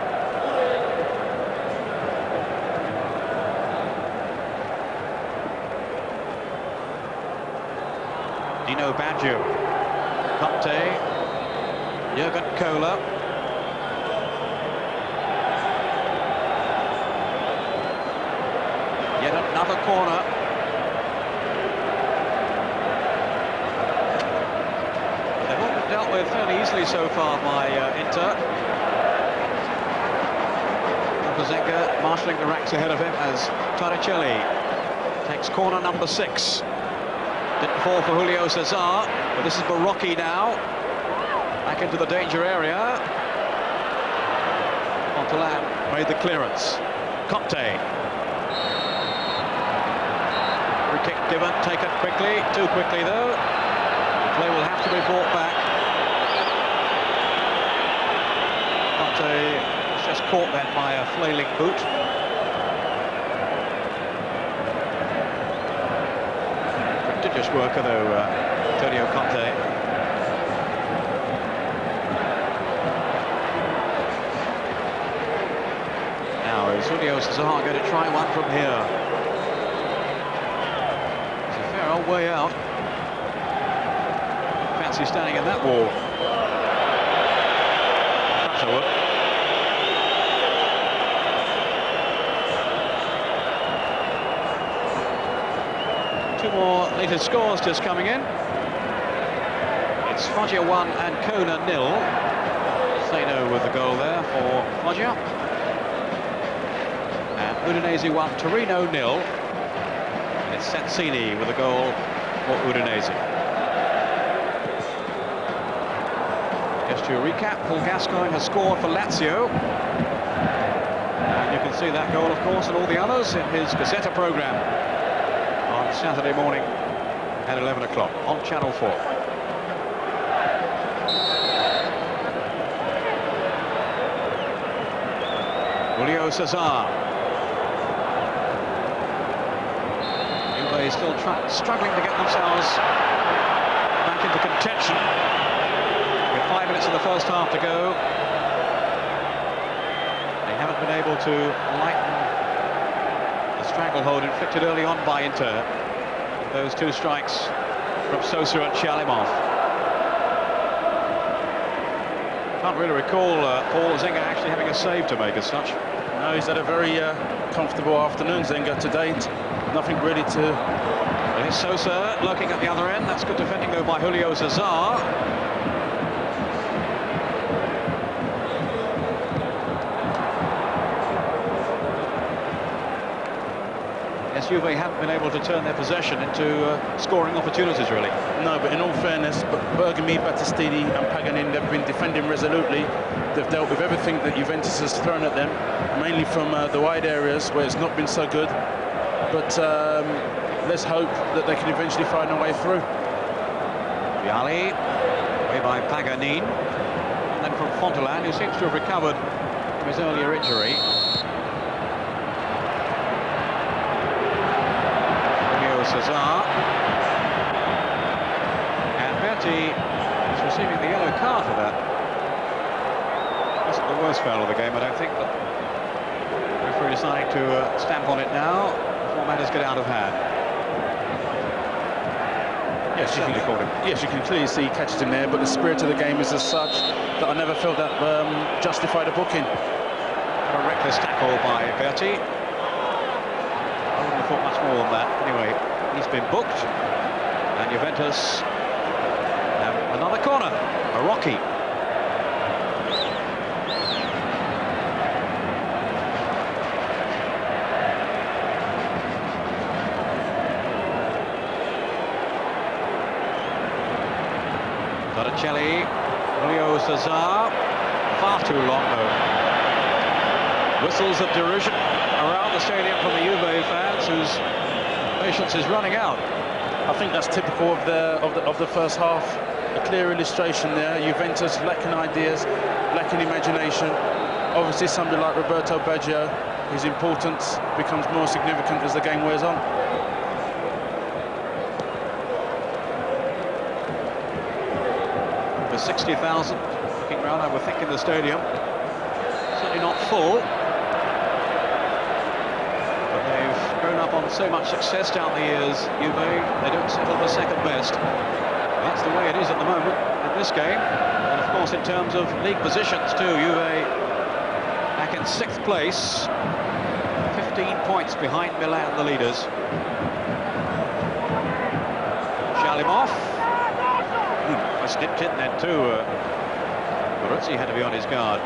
Dino Baggio, Conte, Jurgen Kohler. Yet another corner. They've all been dealt with fairly easily so far by Inter. Zenga marshalling the racks ahead of him as Torricelli takes corner number 6. Didn't fall for Julio Cesar, but this is Marocchi now. Back into the danger area. Fontelat made the clearance. Conte. Free kick given, taken quickly, too quickly though. The play will have to be brought back. Conte was just caught then by a flailing boot. Prodigious worker though, Antonio Conte. Now is Julio Cesar going to try one from here? It's a fair old way out. Fancy standing in that wall. Perhaps I would. Two more latest scores just coming in. It's Foggia 1 and Kona 0. Sano with the goal there for Foggia. And Udinese 1, Torino 0. And it's Sensini with a goal for Udinese. Just to recap, Paul Gascoigne has scored for Lazio. And you can see that goal, of course, and all the others in his Gazzetta programme on Saturday morning at 11 o'clock on Channel 4. Julio Cesar. Juve still struggling to get themselves back into contention. With 5 minutes of the first half to go. They haven't been able to lighten the stranglehold inflicted early on by Inter. Those two strikes from Sosa and Shalimov. Can't really recall Paul Zenga actually having a save to make as such. No, he's had a very comfortable afternoon, Zenga, to date. Nothing really to... Well, here's Sosa lurking at the other end. That's good defending though by Julio Cesar. Juve haven't been able to turn their possession into scoring opportunities, really. No, but in all fairness, Bergami, Battistini and Paganin, they've been defending resolutely. They've dealt with everything that Juventus has thrown at them, mainly from the wide areas where it's not been so good. But let's hope that they can eventually find a way through. Vialli, away by Paganini. And then from Fontelan, who seems to have recovered from his earlier injury. Cesar. And Berti is receiving the yellow card for that. Wasn't the worst foul of the game, I don't think, but the referee deciding to stamp on it now before matters get out of hand. Yes, you can clearly see he catches him there, but the spirit of the game is as such that I never felt that justified a booking. A reckless tackle by Berti. I wouldn't have thought much more than that. Anyway, he's been booked, and Juventus have another corner. Marocchi. Botticelli, Julio Cesar, far too long though. Whistles of derision around the stadium from the Juve fans, whose patience is running out. I think that's typical of the first half. A clear illustration there. Juventus lacking ideas, lacking imagination. Obviously, somebody like Roberto Baggio, his importance becomes more significant as the game wears on. Over 60,000 looking round, I would think, in the stadium. Certainly not full. Grown up on so much success down the years, Juve, they don't settle for second best. That's the way it is at the moment in this game. And of course, in terms of league positions too, Juve back in 6th place, 15 points behind Milan, the leaders. Shalimov was nipped in then too. Baruzzi had to be on his guard.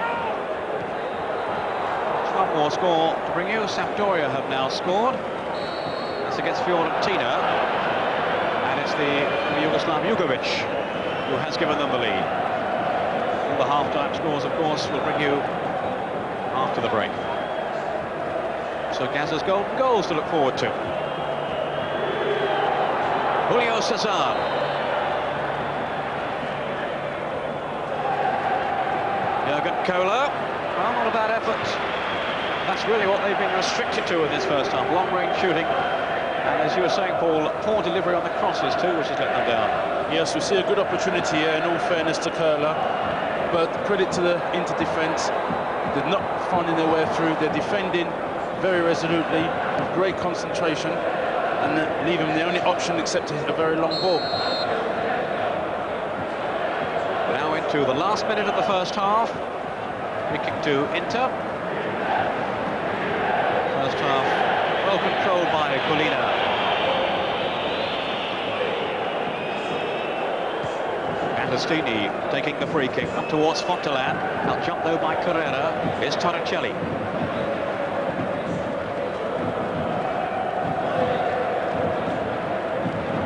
One more score to bring you. Sampdoria have now scored. That's against Fiorentina. And it's the Yugoslav Jugovic who has given them the lead. All the half-time scores, of course, will bring you after the break. So Gazza's golden goals to look forward to. Julio Cesar. Jurgen Kohler. Well, not a bad effort. That's really what they've been restricted to in this first half. Long-range shooting. And as you were saying, Paul, poor delivery on the crosses too, which has let them down. Yes, we see a good opportunity here, in all fairness to Kohler. But credit to the inter-defence. They're not finding their way through. They're defending very resolutely, with great concentration, and leaving the only option except a very long ball. Now into the last minute of the first half. Free kick to Inter. First half well controlled by Colina. Agostini taking the free kick up towards Fontelan. Now jumped though by Carrera. Here's Torricelli.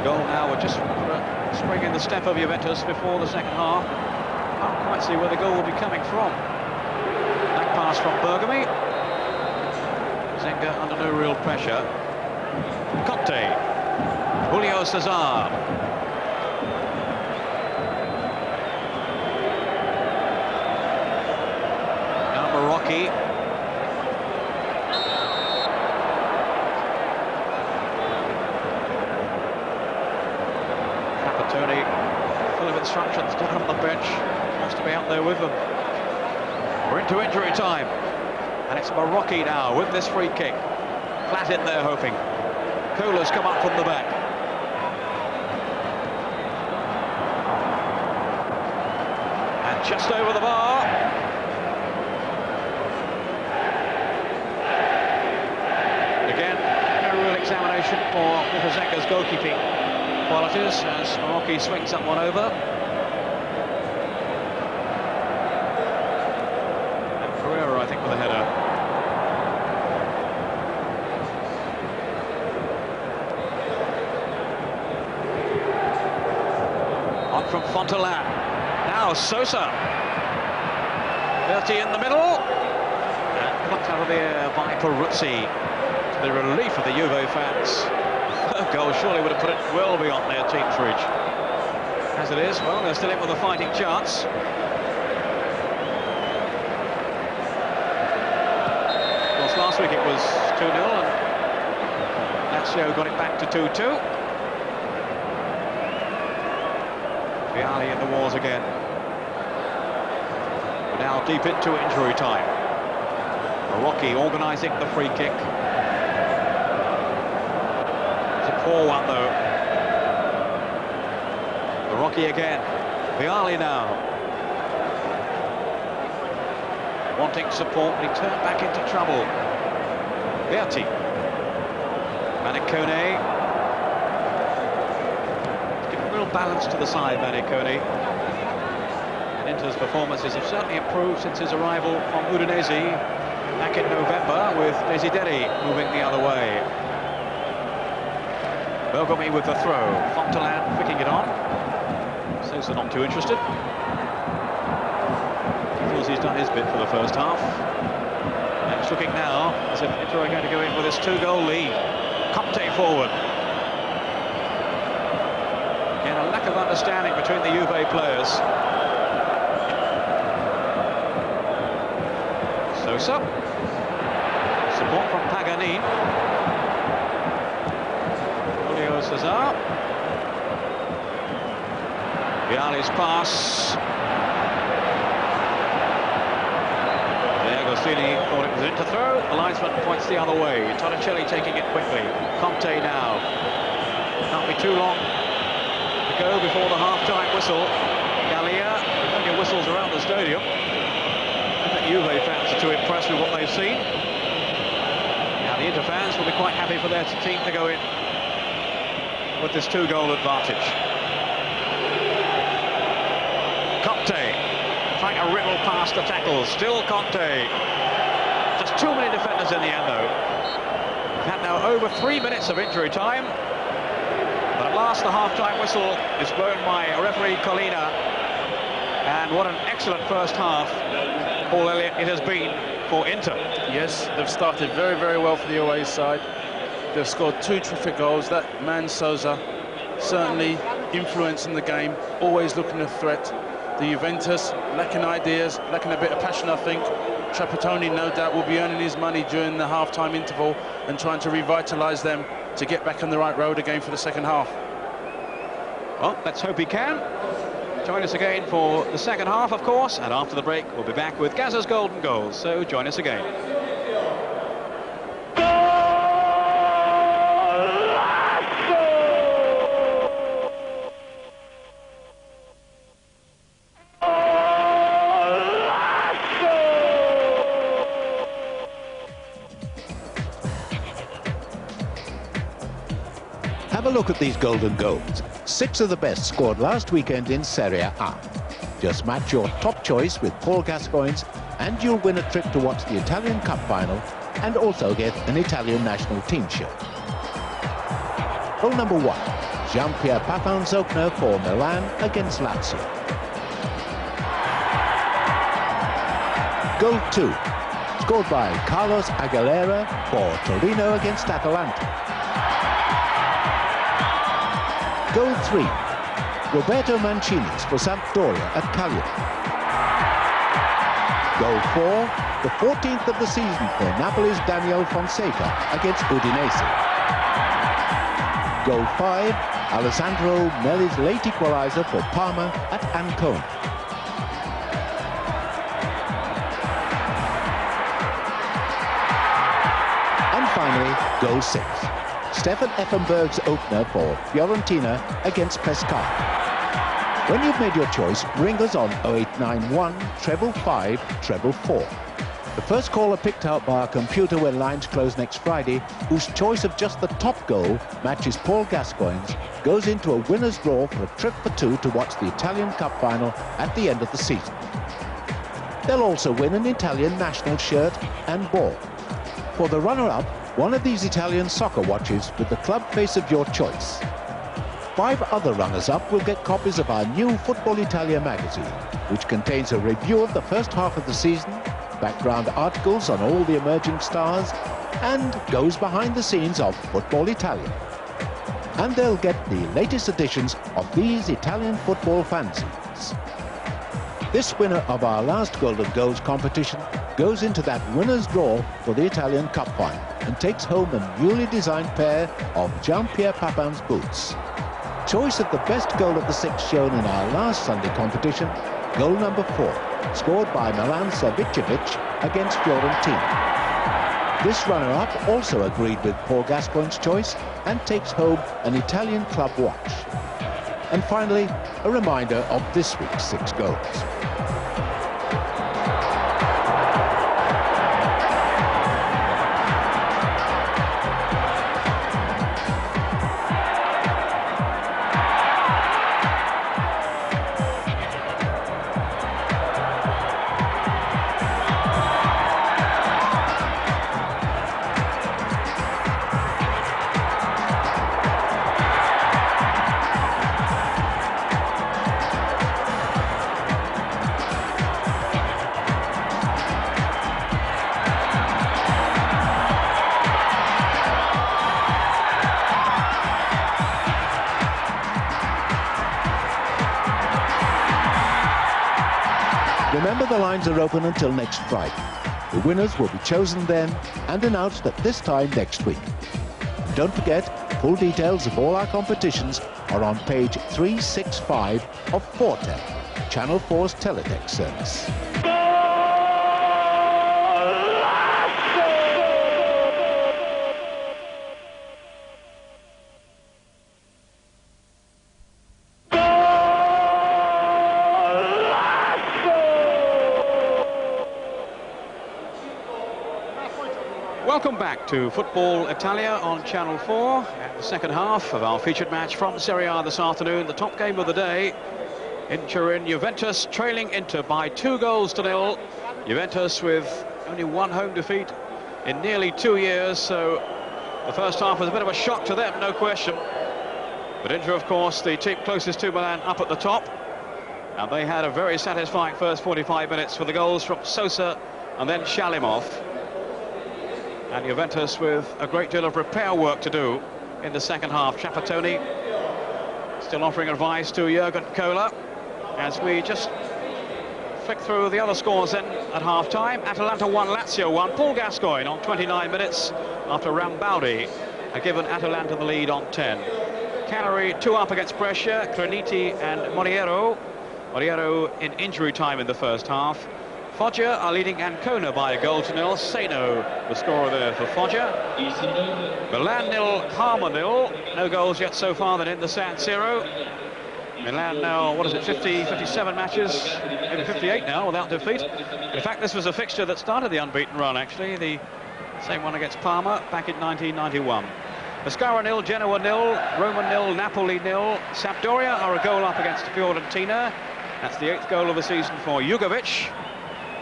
Goal now, we're just springing the step of Juventus before the second half. Can't quite see where the goal will be coming from. Back pass from Bergami. Zenga under no real pressure. Conte. Julio Cesar. Now Marocchi. Trapattoni, full of instructions down on the bench. Wants to be out there with them. We're into injury time. And it's Marocchi now with this free kick. Flat in there, hoping. Kohler's come up from the back. And just over the bar. Again, no real examination for Zenga's goalkeeping qualities as Marocchi swings that one over. I think, with a header. On from Fontelan. Now Sosa. Berti in the middle. And plucked out of the air by Peruzzi. To the relief of the Juve fans. A goal surely would have put it well beyond their team's reach. as it is. Well, they're still in with a fighting chance. Of course, last week it was 2-0 and Lazio got it back to 2-2. Vialli in the wars again. We're now deep into injury time. Rocky organising the free kick. It's a poor one though. Rocky again. Vialli now. Wanting support, but he turned back into trouble. Berti. Manicone. Giving real balance to the side, Manicone. And Inter's performances have certainly improved since his arrival from Udinese back in November, with Desideri moving the other way. Bergomi with the throw. Fontelan flicking it on. Sosa not too interested. He feels he's done his bit for the first half. And it's looking now as if Inter are going to go in with this 2-goal lead. Conte forward. Again, a lack of understanding between the Juve players. Sosa. Support from Paganin. Julio Cesar. Vialli's pass. Agostini thought it was in to throw. The linesman points the other way. Torricelli taking it quickly. Conte now. Can't be too long to go before the half-time whistle. Gallia, plenty of whistles around the stadium. I think Juve fans are too impressed with what they've seen. Now the Inter fans will be quite happy for their team to go in with this 2-goal advantage. Conte trying to riddle past the tackles. Still Conte. Just too many defenders in the end, though. We've had now over 3 minutes of injury time. But at last, the half-time whistle is blown by referee Collina. And what an excellent first half, Paul Elliott, it has been for Inter. Yes, they've started very, very well for the away side. They've scored 2 terrific goals. That man, Sosa, certainly influencing the game, always looking a threat. The Juventus lacking ideas, lacking a bit of passion, I think. Trapattoni, no doubt, will be earning his money during the half-time interval and trying to revitalise them to get back on the right road again for the second half. Well, let's hope he can. Join us again for the second half, of course, and after the break, we'll be back with Gazza's Golden Goals, so join us again. Have a look at these golden goals. 6 of the best scored last weekend in Serie A. Just match your top choice with Paul Gascoigne's and you'll win a trip to watch the Italian Cup final and also get an Italian national team shirt. Goal number 1, Jean-Pierre Papin's opener for Milan against Lazio. Goal 2, scored by Carlos Aguilera for Torino against Atalanta. Goal 3, Roberto Mancini's for Sampdoria at Cagliari. Goal 4, the 14th of the season for Napoli's Daniel Fonseca against Udinese. Goal 5, Alessandro Melli's late equaliser for Parma at Ancona. And finally, goal 6. Stefan Effenberg's opener for Fiorentina against Pescara. When you've made your choice, ring us on 0891 555 444. The first caller picked out by our computer when lines close next Friday, whose choice of just the top goal matches Paul Gascoigne's, goes into a winner's draw for a trip for 2 to watch the Italian Cup final at the end of the season. They'll also win an Italian national shirt and ball. For the runner-up, one of these Italian soccer watches with the club face of your choice. 5 other runners-up will get copies of our new Football Italia magazine, which contains a review of the first half of the season, background articles on all the emerging stars, and goes behind the scenes of Football Italia. and they'll get the latest editions of these Italian football fanzines. This winner of our last Golden Goals competition goes into that winner's draw for the Italian Cup final and takes home a newly designed pair of Jean-Pierre Papin's boots. Choice of the best goal of the six shown in our last Sunday competition, goal number 4, scored by Milan Savicevic against Fiorentina. This runner-up also agreed with Paul Gascoigne's choice and takes home an Italian club watch. And finally, a reminder of this week's 6 goals. Remember, the lines are open until next Friday. The winners will be chosen then and announced at this time next week. And don't forget, full details of all our competitions are on page 365 of Forte, Channel 4's teletext service. Welcome back to Football Italia on Channel 4 and the second half of our featured match from Serie A this afternoon. The top game of the day in Turin. Juventus trailing Inter by 2-0. Juventus with only one home defeat in nearly 2 years, so the first half was a bit of a shock to them, no question. But Inter, of course, the team closest to Milan, up at the top, and they had a very satisfying first 45 minutes for the goals from Sosa and then Shalimov. And Juventus with a great deal of repair work to do in the second half. Trapattoni still offering advice to Jurgen Kohler as we just flick through the other scores then at half-time. Atalanta 1, Lazio 1. Paul Gascoigne on 29 minutes after Rambaldi had given Atalanta the lead on 10. Cagliari 2 up against Brescia. Creniti and Moriero. Moriero in injury time in the first half. Foggia are leading Ancona by 1-0. Seno, the scorer there for Foggia. Milan 0, Parma 0. No goals yet so far than in the San Siro. Milan now, what is it, 57 matches, maybe 58 now without defeat. In fact, this was a fixture that started the unbeaten run, actually. The same one against Parma back in 1991. Pescara 0, Genoa 0, Roma 0, Napoli 0. Sampdoria are a goal up against Fiorentina. That's the 8th goal of the season for Jugovic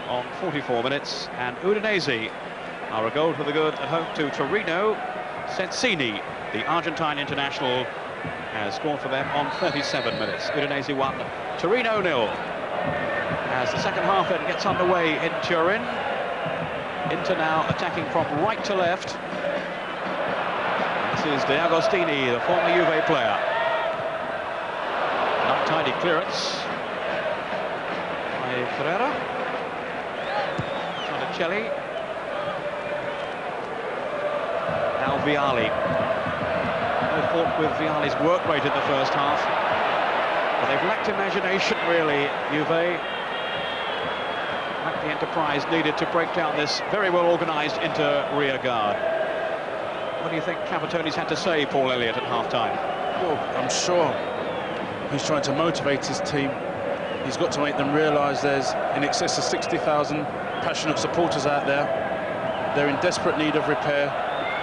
on 44 minutes, and Udinese are a goal for the good at home to Torino. Sensini, the Argentine international, has scored for them on 37 minutes. Udinese 1, Torino 0. As the second half then gets underway in Turin, Inter now attacking from right to left. This is De Agostini, the former Juve player. An untidy clearance by Ferreira. Celli. Now Vialli. No fault with Vialli's work rate in the first half, but they've lacked imagination, really, Juve. Lacked the enterprise needed to break down this very well organised Inter rear guard. What do you think Trapattoni's had to say, Paul Elliott, at half-time? Well, I'm sure he's trying to motivate his team. He's got to make them realise there's in excess of 60,000 passionate supporters out there. They're in desperate need of repair.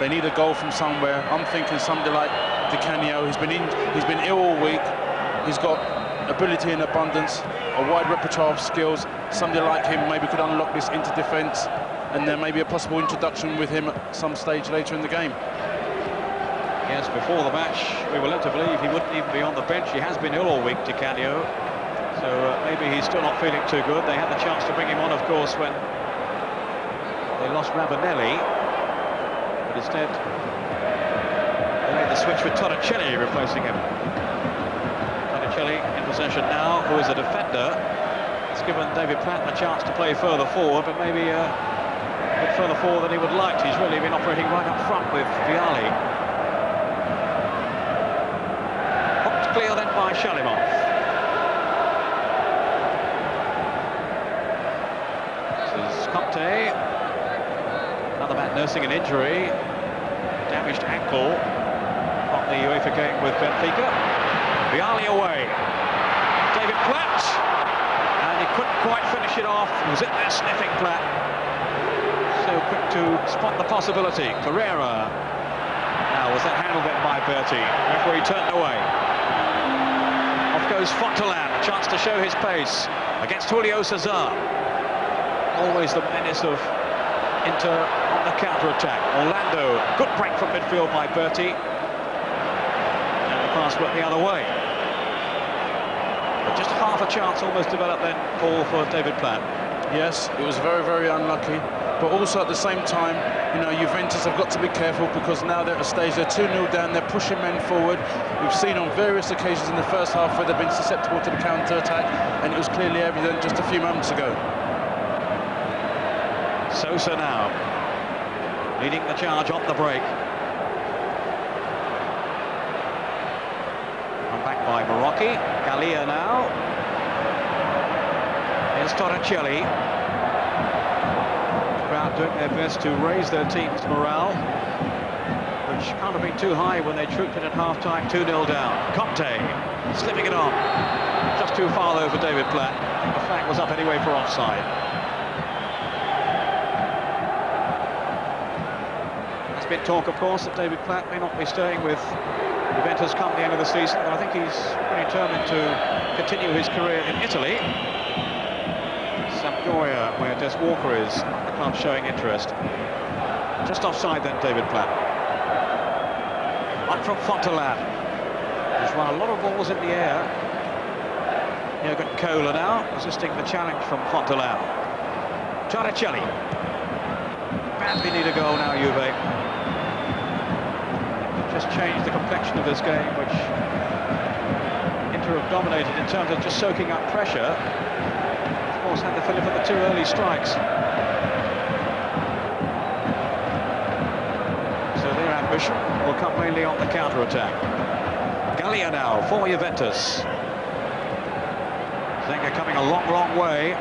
They need a goal from somewhere. I'm thinking somebody like Di Canio. He's been ill all week. He's got ability in abundance, a wide repertoire of skills. Somebody like him maybe could unlock this into defence, and there may be a possible introduction with him at some stage later in the game. Yes, before the match, we were led to believe he wouldn't even be on the bench. He has been ill all week, Di Canio. So maybe he's still not feeling too good. They had the chance to bring him on, of course, when they lost Rabanelli. But instead, they made the switch with Torricelli replacing him. Torricelli in possession now, who is a defender. It's given David Platt a chance to play further forward, but maybe a bit further forward than he would like. He's really been operating right up front with Vialli. Hooked clear then by Shalimov. This is Conte. Another man nursing an injury. Damaged ankle on the UEFA game with Benfica. Vialli away. David Platt. And he couldn't quite finish it off. He was in there sniffing Platt. So quick to spot the possibility. Carrera. Now was that handled then by Berti. Referee turned away. Off goes Fontelan. Chance to show his pace against Julio Cesar. Always the menace of Inter on the counter-attack. Orlando, good break from midfield by Berti. And the pass went the other way. But just half a chance almost developed then, Paul, for David Platt. Yes, it was very, very unlucky. But also at the same time, you know, Juventus have got to be careful because now they're at a stage, they're 2-0 down, they're pushing men forward. We've seen on various occasions in the first half where they've been susceptible to the counter-attack, and it was clearly evident just a few moments ago. Sosa now, leading the charge on the break. Come back by Marocchi. Gallia now. Here's Torricelli. The crowd doing their best to raise their team's morale, which can't have been too high when they trooped in at half-time, 2-0 down. Conte slipping it on. Just too far though for David Platt. I think the flag was up anyway for offside. Been talk, of course, that David Platt may not be staying with Juventus come the end of the season, but I think he's pretty determined to continue his career in Italy. Sampdoria, where Des Walker is, the club showing interest. Just offside then, David Platt. Up from Fontelan. He's run a lot of balls in the air. Jürgen Kohler now, resisting the challenge from Fontelan. Torricelli. Badly need a goal now, Juve. Just changed the complexion of this game, which Inter have dominated in terms of just soaking up pressure. Of course, had to fill in for the two early strikes. So their ambition will come mainly on the counter-attack. Gallia now for Juventus. Zenga coming a long, long way.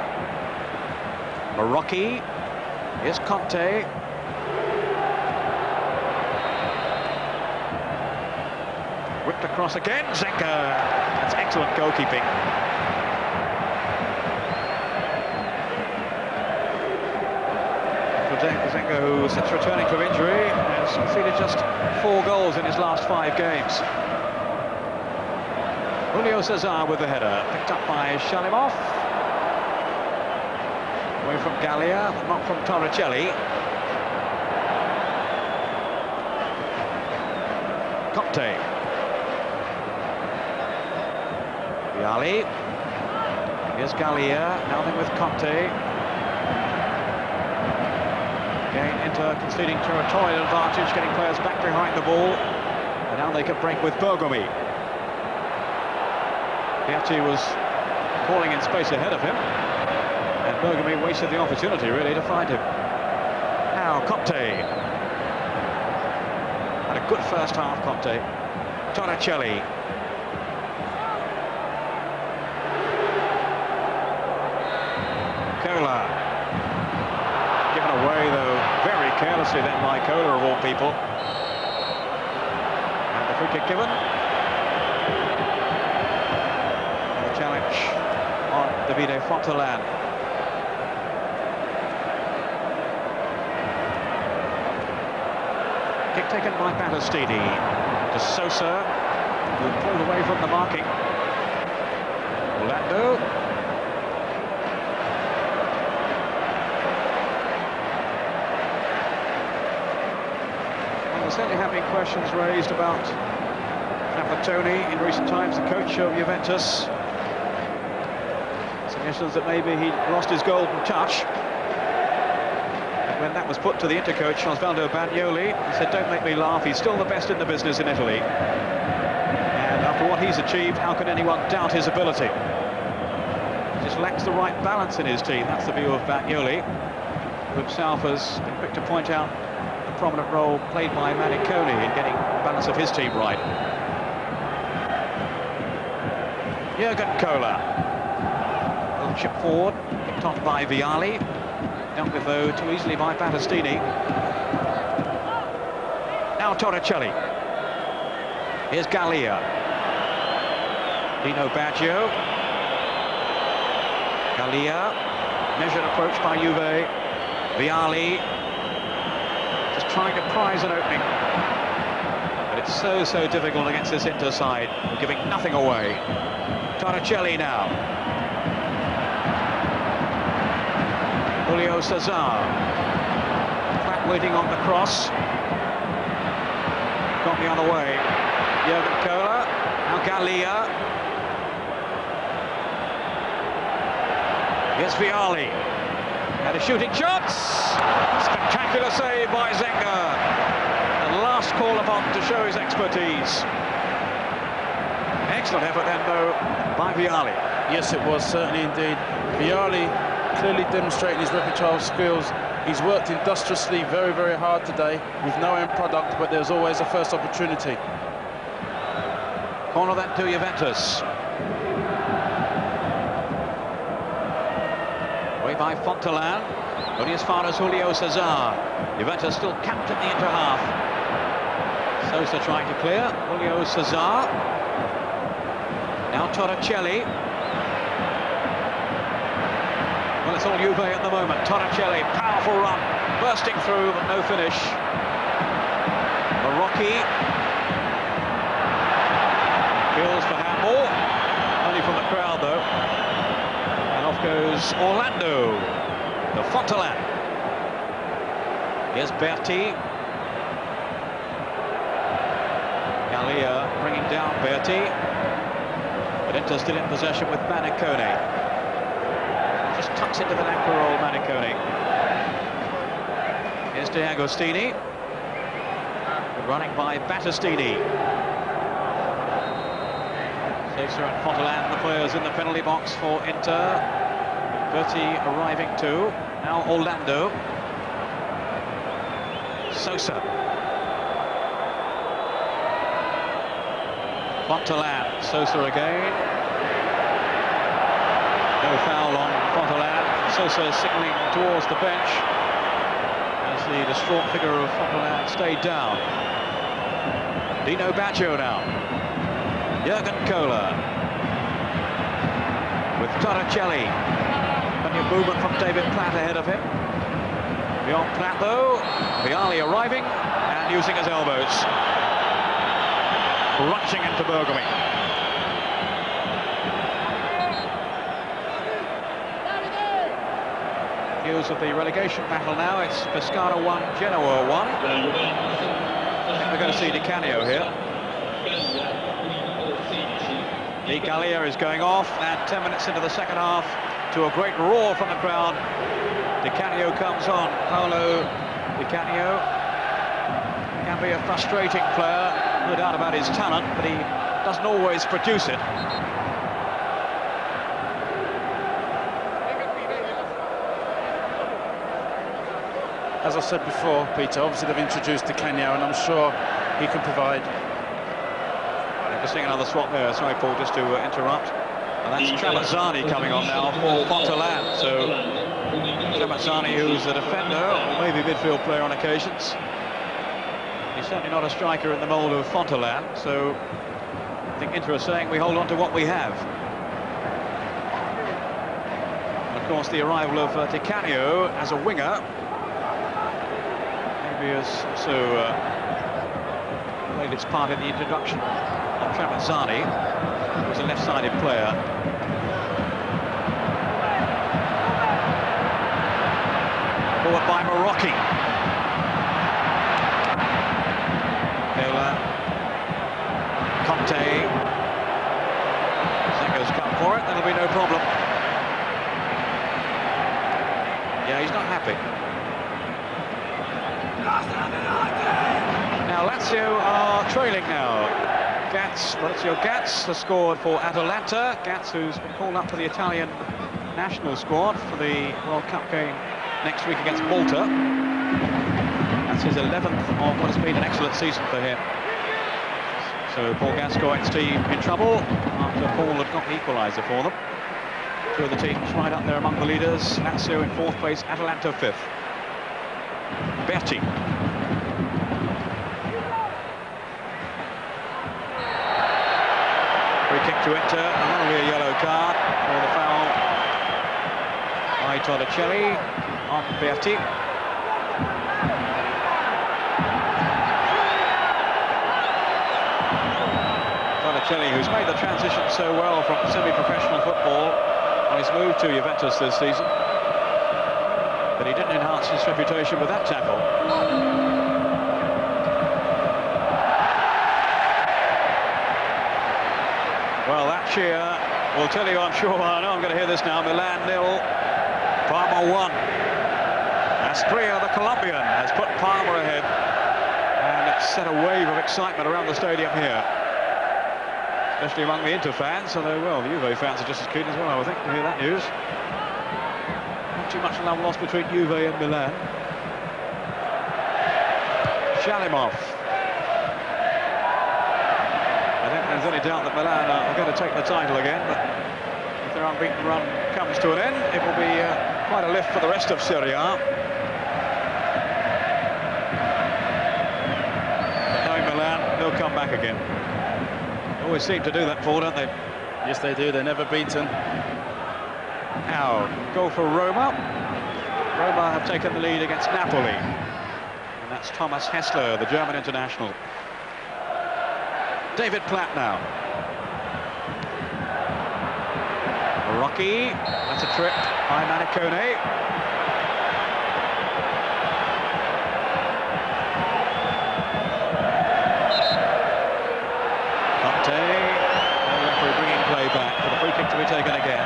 Marocchi. Here's Conte. Whipped across again, Zenga. That's excellent goalkeeping. Zenga, who since returning from injury has conceded just 4 goals in his last 5 games. Julio Cesar with the header, picked up by Shalimov. Away from Gallia, not from Torricelli. Conte. Vialli. Here's Gallia, now then with Conte. Again, Inter conceding territorial advantage, getting players back behind the ball. And now they can break with Bergomi. Piatti was calling in space ahead of him. And Bergomi wasted the opportunity, really, to find him. Now, Conte. Had a good first half, Conte. Torricelli. Kohler. Given away, though, very carelessly then by Kohler, of all people. And the free kick given. And the challenge on Davide Fontelan. Kick taken by Battistini. To Sosa, who pulled away from the marking. Orlando. Well, there certainly have been questions raised about Trapattoni in recent times, the coach of Juventus. Suggestions that maybe he lost his golden touch. when that was put to the intercoach, Osvaldo Bagnoli, he said, "Don't make me laugh, he's still the best in the business in Italy. And after what he's achieved, how can anyone doubt his ability? He just lacks the right balance in his team." That's the view of Bagnoli, who himself has been quick to point out the prominent role played by Manicone in getting the balance of his team right. Jurgen Kohler. Little chip forward, picked on by Vialli. Dealt with, though, too easily by Battistini. Now Torricelli. Here's Gallia. Dino Baggio. Gallia. Measured approach by Juve. Vialli. Just trying to prize an opening. But it's so difficult against this Inter side, giving nothing away. Torricelli now. Julio Cesar. Flat waiting on the cross. Got the other way. Jurgen Kohler. Now Gallia. Here's Vialli. And a shooting shot. Spectacular save by Zenga. The last call upon to show his expertise. Excellent effort then, though, by Vialli. Yes, it was, certainly indeed. Vialli clearly demonstrating his repertoire of skills. He's worked industriously very hard today with no end product, but there's always a first opportunity. Corner then to Juventus. Away by Fontelan. Only as far as Julio Cesar. Juventus still camped in the inter half. Sosa trying to clear. Julio Cesar. Now Torricelli. Well, it's all Juve at the moment. Torricelli, powerful run, bursting through, but no finish. Marocchi. Kills for handball. Only from the crowd, though. And off goes Orlando. The Fontelan. Here's Berti. Gallia bringing down Berti. But Inter still in possession with Manicone. Just tucks into the neck for old Manicone. Here's De Agostini. Running by Battistini. Sosa and Fontelan, the players in the penalty box for Inter. Berti arriving too. Now Orlando. Sosa. Fontelan. Sosa again. No foul on Fontelan. Sosa signalling towards the bench as the distraught figure of Fontelan stayed down. Dino Baggio now. Jurgen Kohler with Torricelli. Plenty of movement from David Platt ahead of him. Beyond Platt, though, Vialli arriving and using his elbows. Crunching into Bergami. News of the relegation battle now. It's Pescara 1, Genoa 1. I think we're going to see Di Canio here. Di Gallia is going off, and 10 minutes into the second half, to a great roar from the crowd, Di Canio comes on. Paolo Di Canio can be a frustrating player, no doubt about his talent, but he doesn't always produce it. As I said before, Peter, obviously they've introduced Di Canio, and I'm sure he can provide. We're seeing another swap there. Sorry, Paul, just to interrupt. And that's Trapazzani coming on now for Fontelan. So Trapazzani, who's a defender, or maybe midfield player on occasions. He's certainly not a striker in the mould of Fontelan. So I think Inter are saying we hold on to what we have. And of course, the arrival of Di Canio as a winger maybe has also played its part in the introduction of Trapazzani, who was a left-sided player. Forward by Marocchi. Conte. Zenga's come for it, that'll be no problem. Yeah, he's not happy. Now Lazio are trailing now. Maurizio Gatz has scored for Atalanta. Gatz, who's been called up for the Italian national squad for the World Cup game next week against Malta. That's his 11th of what has been an excellent season for him. So Paul Gascoigne's team in trouble after Paul had got the equaliser for them. Two of the teams right up there among the leaders. Lazio in 4th place, Atalanta 5th. Berti. Free kick to Inter, and that'll be a yellow card for the foul by Torricelli on Berti. Torricelli, who's made the transition so well from semi-professional football on his move to Juventus this season, but he didn't enhance his reputation with that tackle. Well, that cheer will tell you, I'm sure. I know I'm going to hear this now. Milan 0, Parma 1. Asprilla, the Colombian, has put Parma ahead, and it's set a wave of excitement around the stadium here, especially among the Inter fans. Although, well, the Juve fans are just as keen as well, I would think, to hear that news. Not too much love lost between Juve and Milan. Shalimov. I don't think there's any doubt that Milan are going to take the title again, but if their unbeaten run comes to an end, it will be quite a lift for the rest of Serie A. But knowing Milan, they'll come back again. They always seem to do that, Paul, don't they? Yes, they do. They're never beaten. Now, goal for Roma. Roma have taken the lead against Napoli. And that's Thomas Hessler, the German international. David Platt now. Rocky, that's a trip by Manicone. Conte, the referee bringing play back for the free kick to be taken again.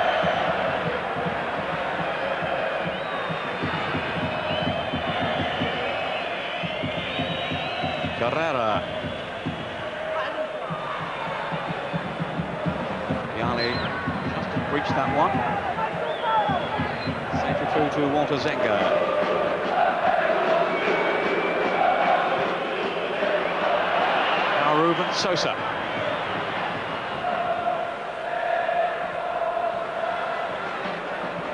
Carrera. Reached that one. Safely through to Walter Zenga. Now Ruben Sosa.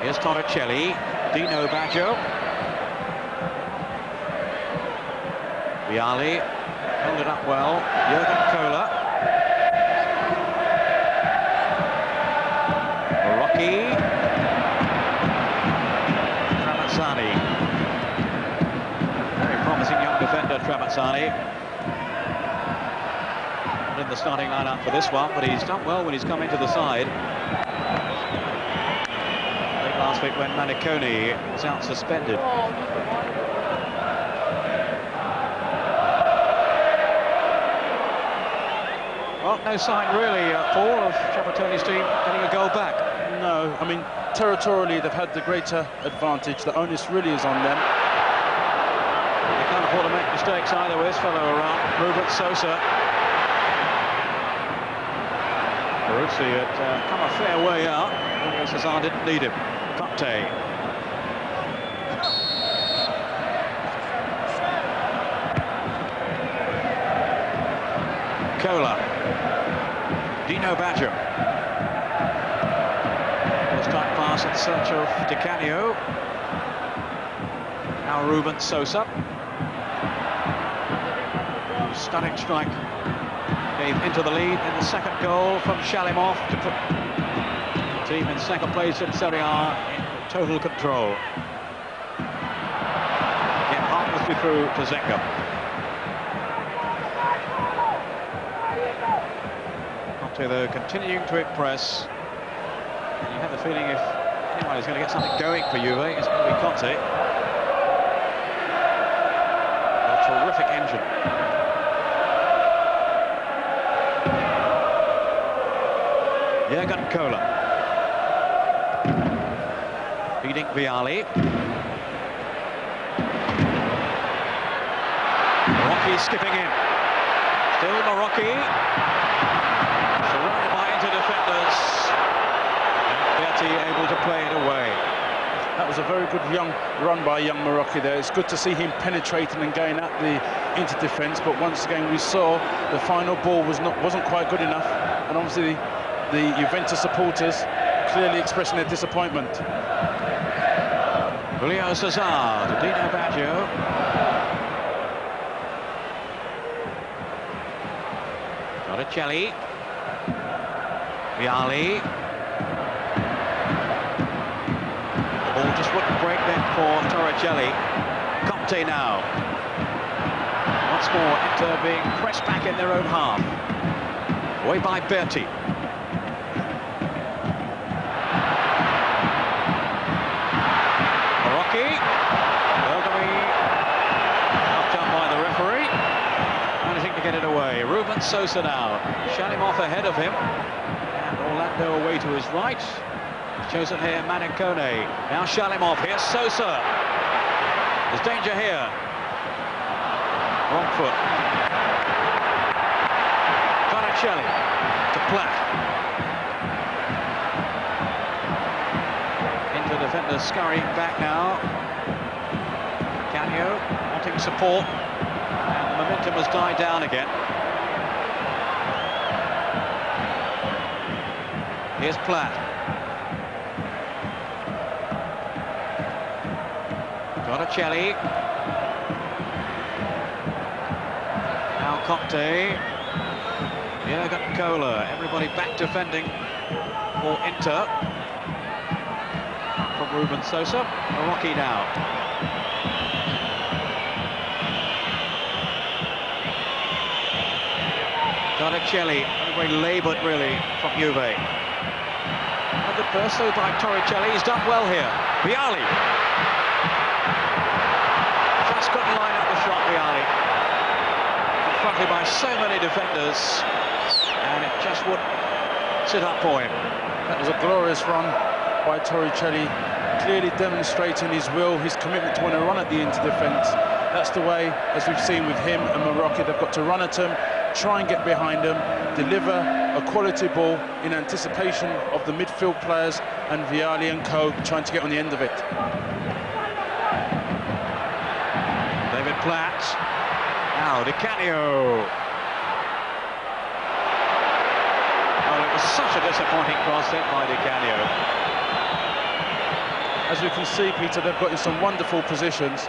Here's Torricelli. Dino Baggio. Vialli held it up well. Jurgen Kohler. Trapazzani. Very promising young defender, Trapazzani. Not in the starting lineup for this one, but he's done well when he's come into the side. Late last week when Manicone was out suspended. Well, no sign really, Paul, of Trapattoni's team getting a goal back. No, I mean, territorially they've had the greater advantage. The onus really is on them. They can't afford to make mistakes either with his fellow around, Ruben Sosa. Baruzzi had come a fair way out. Julio Cesar didn't need him. Conte. Kohler. Dino Baggio. First-time pass in search of Di Canio. Now Ruben Sosa. Stunning strike. Gave into the lead in the second goal from Shalimov to put the team in second place in Serie A in total control. Get harmlessly through to Zenga. Though continuing to impress, and you have the feeling if anyone is going to get something going for Juve, it's going to be Conte. A terrific engine. Jurgen Kohler feeding Vialli. Marocchi skipping in. Still Marocchi. Surrounded by Inter defenders. Berti able to play it away. That was a very good run by young Marocchi there. It's good to see him penetrating and going at the Inter defence, but once again we saw the final ball wasn't quite good enough, and obviously the Juventus supporters clearly expressing their disappointment. Julio Cesar to Dino Baggio. Torricelli. Vialli. The ball just wouldn't break then for Torricelli. Conte now. Once more, Inter being pressed back in their own half. Away by Berti. Marocchi. Knocked out by the referee. Managing to get it away. Ruben Sosa now. Shalimov ahead of him. And Orlando away to his right. Chosen here, Manincone. Now Shalimov. Here's Sosa. There's danger here. Wrong foot. Torricelli to Platt. Into defenders scurrying back now. Canio wanting support. And the momentum has died down again. Here's Platt. Torricelli. Now Conte. Jurgen Kohler. Everybody back defending for Inter. From Ruben Sosa. Marocchi now. Torricelli. Very laboured really from Juve. And the burst though by Torricelli. He's done well here. Vialli. Couldn't line up the shot, Vialli. Confronted by so many defenders, and it just wouldn't sit up for him. That was a glorious run by Torricelli, clearly demonstrating his will, his commitment to want to run at the Inter defence. That's the way, as we've seen with him and Marocchi, they've got to run at him, try and get behind them, deliver a quality ball in anticipation of the midfield players and Vialli and co trying to get on the end of it. Platt. Now Di Canio. Oh, it was such a disappointing cross hit by Di Canio. As we can see, Peter, they've got in some wonderful positions.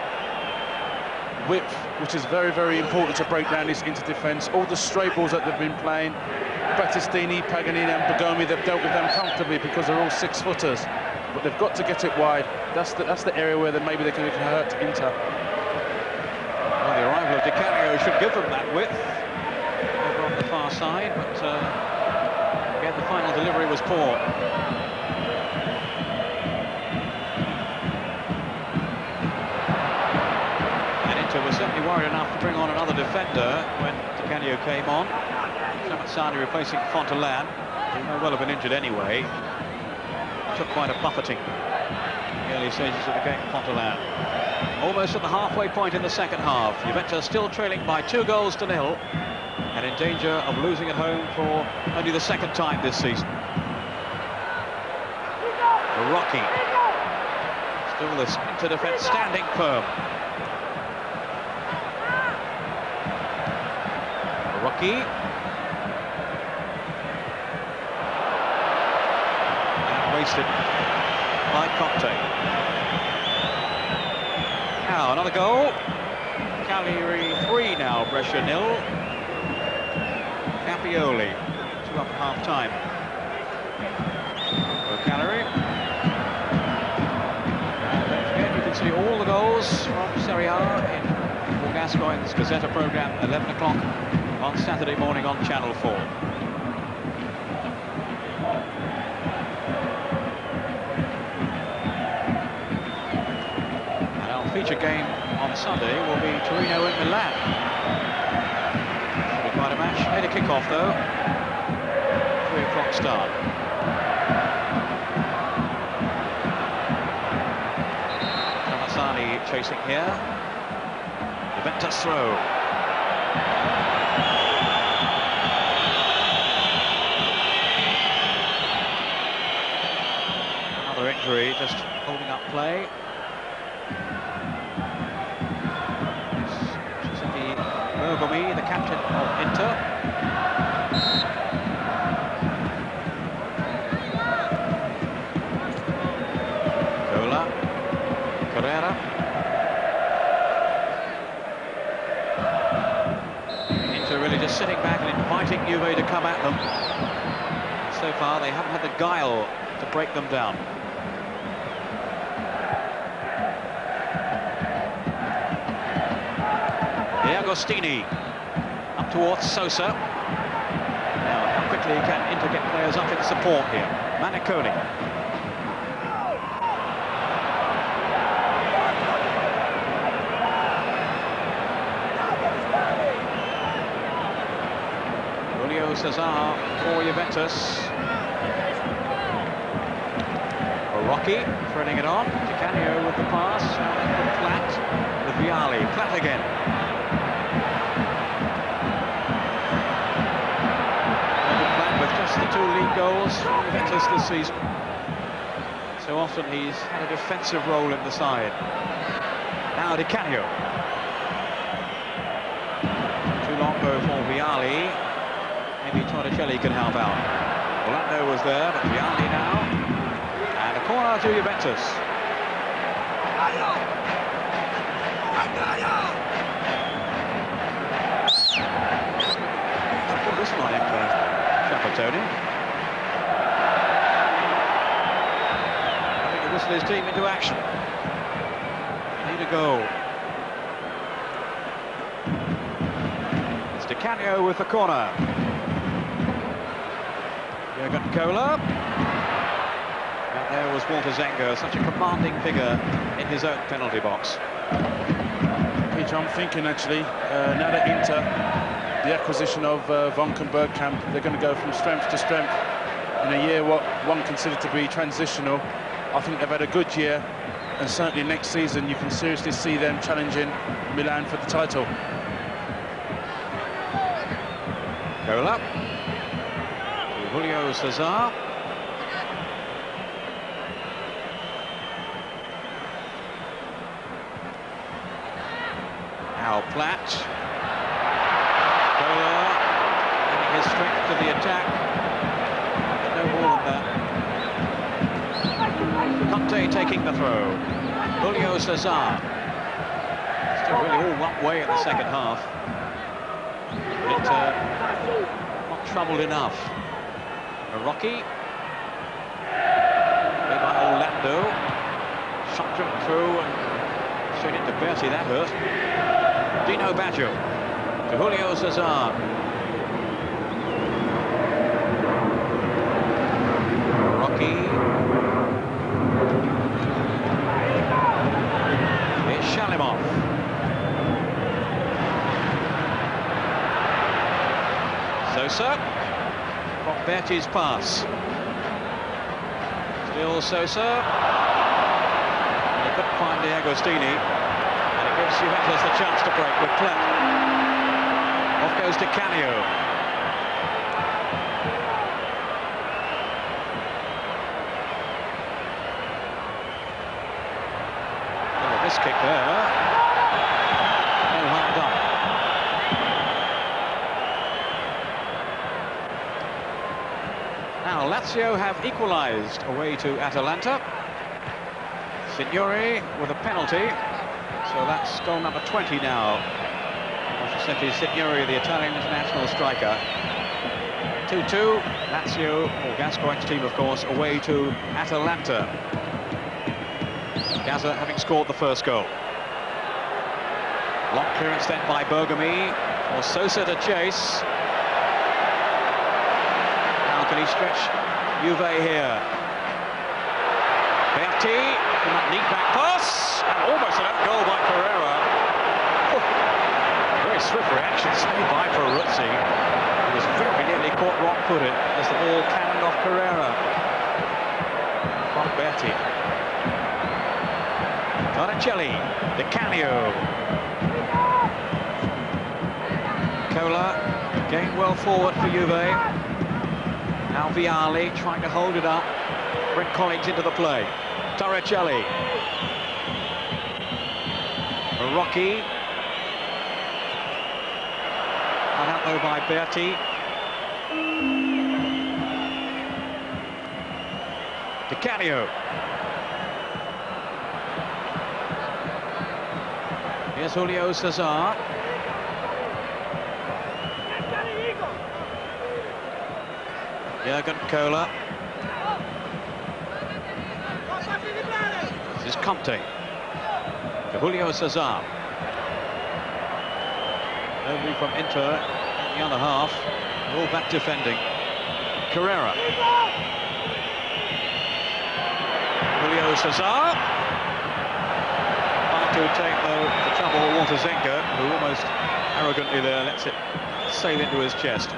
Width, which is very, very important to break down this Inter defence. All the stray balls that they've been playing, Battistini, Paganini and Bergomi, they've dealt with them comfortably because they're all 6-footers. But they've got to get it wide. That's the area where maybe they can hurt Inter. Well, the arrival of Di Canio should give them that width over on the far side, but again, the final delivery was poor. And Inter was certainly worried enough to bring on another defender when Di Canio came on. Samatsani replacing Fontelan, who may well have been injured anyway. Took quite a buffeting in the early stages of the game, Fontelan. Almost at the halfway point in the second half. Juventus still trailing by 2-0 and in danger of losing at home for only the second time this season. Marocchi. Still this Inter defence standing firm. Marocchi. And wasted by Conte. Now another goal. Cagliari 3 now, Brescia 0. Capioli 2 up at half time. For Cagliari. And don't forget, you can see all the goals from Serie A in Gascoigne's Gazzetta programme, 11 o'clock on Saturday morning on Channel 4. Feature game on Sunday will be Torino and Milan. Should be quite a match. Made a kick-off though. 3 o'clock start. Samatsani chasing here. Juventus throw. Another injury, just holding up play. Giuseppe Bergomi, the captain of Inter. Cola, Carrera. Inter really just sitting back and inviting Juve to come at them. So far, they haven't had the guile to break them down. Agostini up towards Sosa. Now, how quickly can Inter get players up in support here? Maniconi. Julio Cesar for Juventus. Rocky threading it on. Di Canio with the pass. Now then for Platt with Vialli. Platt again. The 2 league goals for Juventus this season. So often he's had a defensive role in the side. Now Di Canio. Too long go for Vialli. Maybe Torricelli can help out. Orlando was there, but Vialli now. And a corner to Juventus. Put this line in for Tony. I think he whistled his team into action. Need a goal. It's Di Canio with the corner. Jurgen Kohler. And there was Walter Zenga, such a commanding figure in his own penalty box. Peter, I'm thinking actually, now that Inter, the acquisition of Vonken Bergkamp, they're going to go from strength to strength in a year what one considered to be transitional. I think they've had a good year, and certainly next season you can seriously see them challenging Milan for the title. Goal up. Julio Cesar. Now Platt. Adding his strength to the attack, but no more than that. Conte taking the throw. Julio Cesar. Still really all one way in the second half. But not troubled enough. Rocky. Played by Orlando. Shot through and straight into Berti, that hurt. Dino Baggio. To Julio Cesar. Rocky. It's Shalimov. Sosa. From Berti's pass. Still Sosa. They couldn't find the Agostini. And it gives Juventus the chance to break with Platt. Off goes Di Canio. Oh, this kick there. No harm done. Now Lazio have equalised away to Atalanta. Signori with a penalty. So that's goal number 20 now. Giuseppe Signori, the Italian international striker. 2-2, Lazio, or Gascoigne's team, of course, away to Atalanta. Gaza having scored the first goal. Long clearance then by Bergomi, or Sosa to chase. How can he stretch Juve here? Berti, neat back pass, and almost an own goal by Pereira. Very swift reaction made by Peruzzi. He was very nearly caught wrong-footed as the ball cannoned off Pereira. From Berti. Torricelli, Di Canio. Cola, getting well forward for Juve. Now Vialli trying to hold it up. Bring Collins into the play. Torricelli. Rocky. Cut out though by Berti. Di Canio. Here's Julio Cesar. Jurgen Kohler. This is Conte. To Julio Cesar. Nobody from Inter in the other half. All back defending. Carrera. Julio Cesar. Hard to take the trouble of Walter Zenga, who almost arrogantly there lets it sail into his chest.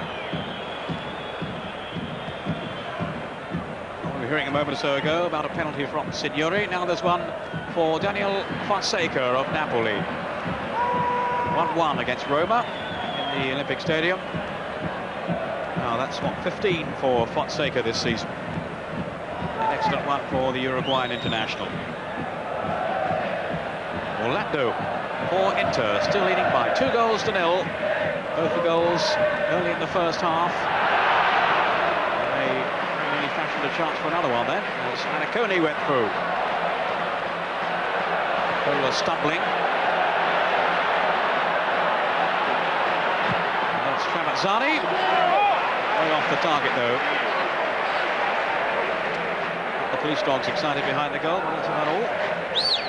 We were hearing a moment or so ago about a penalty from Signori. Now there's one for Daniel Fonseca of Napoli. 1-1 against Roma in the Olympic Stadium. Now that's what, 15 for Fonseca this season. An excellent one for the Uruguayan international. Orlando for Inter, still leading by 2-0. Both the goals early in the first half. They really fashioned a chance for another one then, as Anacone went through. Cola stumbling. That's Tramezzani. Way off the target though. The police dogs excited behind the goal, but that's about all. He's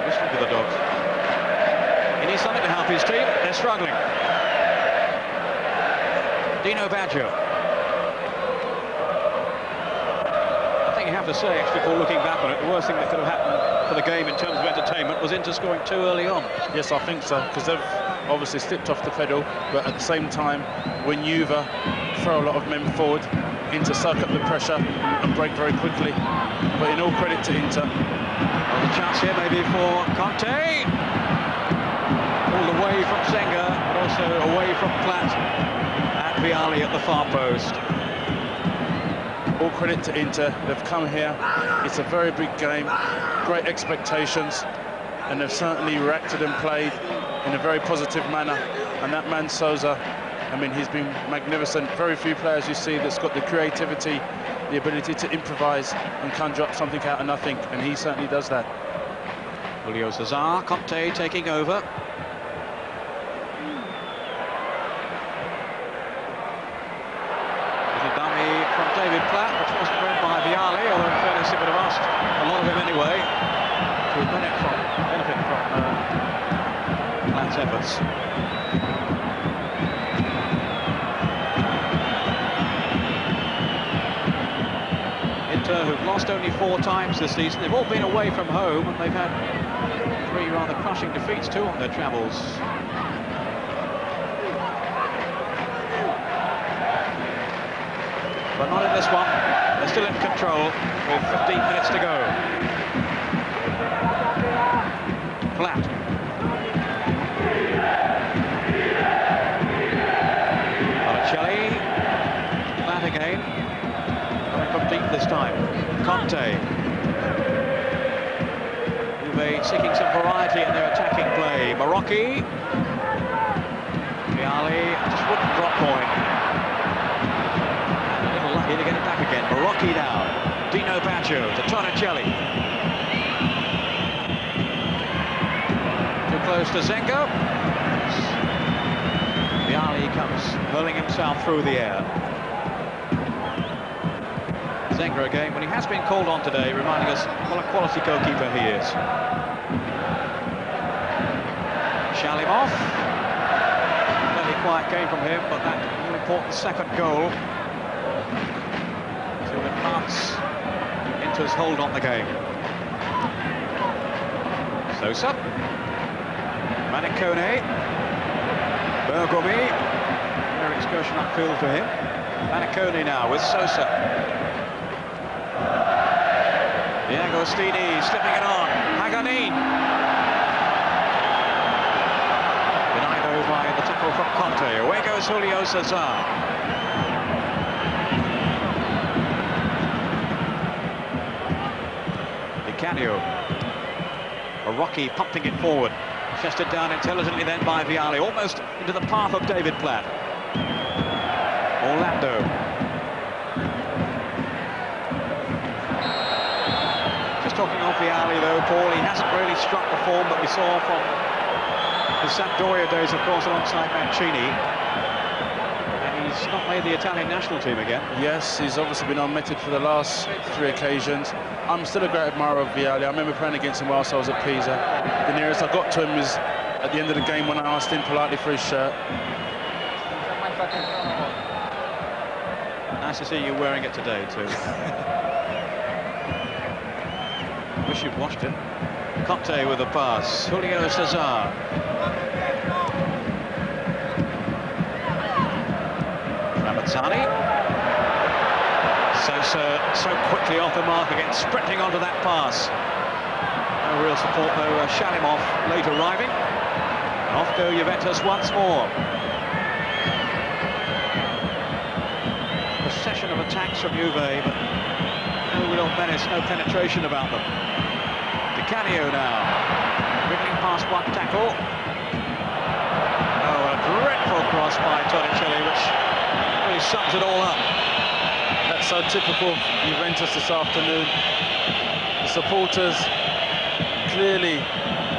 whistling to the dogs. He needs something to help his team. They're struggling. Dino Baggio. I think you have to say, actually, before looking back on it, the worst thing that could have happened for the game in terms of entertainment was Inter scoring too early on. Yes, I think so, because they've obviously slipped off the pedal, but at the same time, when Juve throw a lot of men forward, Inter soak up the pressure and break very quickly. But in all credit to Inter. Well, the chance here maybe for Conte. Pulled away from Zenga, but also away from Platt and Vialli at the far post. All credit to Inter. They've come here. It's a very big game, great expectations, and they've certainly reacted and played in a very positive manner. And that man Sousa, I mean, he's been magnificent. Very few players you see that's got the creativity, the ability to improvise and conjure up something out of nothing, and he certainly does that. Julio Cesar, Conte taking over. Little dummy from David Platt, which wasn't read by Vialli, although in fairness he would have asked a lot of him anyway to benefit from Platt's efforts. Who've lost only 4 times this season. They've all been away from home, and they've had 3 rather crushing defeats too on their travels. But not in this one. They're still in control with 15 minutes to go. Flat. Torricelli. Flat again. From deep this time. Conte. Juve seeking some variety in their attacking play. Marocchi. Vialli just wouldn't drop point. And a little lucky to get it back again. Marocchi now. Dino Baggio to Torricelli. Too close to Zenga. Vialli comes hurling himself through the air. Zenga again, when he has been called on today, reminding us what a quality goalkeeper he is. Shalimov. Fairly quiet game from him, but that all-important second goal to enhance Inter's hold on the game. Sosa. Manicone. Bergomi. Their excursion upfield for him. Manicone now with Sosa. Agostini slipping it on. Haganin. Denied tackle from Conte. Away goes Julio Cesar. Di Canio. Rocky pumping it forward. Chested down intelligently then by Vialli, almost into the path of David Platt. Orlando. Just talking of Vialli though, Paul, he hasn't really struck the form that we saw from his Sampdoria days, of course, alongside Mancini. And he's not made the Italian national team again. Yes, he's obviously been omitted for the last 3 occasions. I'm still a great admirer of Vialli. I remember playing against him whilst I was at Pisa. The nearest I got to him is at the end of the game when I asked him politely for his shirt. Nice to see you wearing it today too. Wish you'd watched it. Conte with a pass. Julio Cesar. Ramazzani. Sosa so quickly off the mark again, sprinting onto that pass. No real support though. Shalimov late arriving. Off go Juventus once more. Procession of attacks from Juve, but no real menace, no penetration about them. Di Canio now, dribbling past one tackle. Oh, a dreadful cross by Torricelli, which really sums it all up. That's so typical Juventus this afternoon. The supporters clearly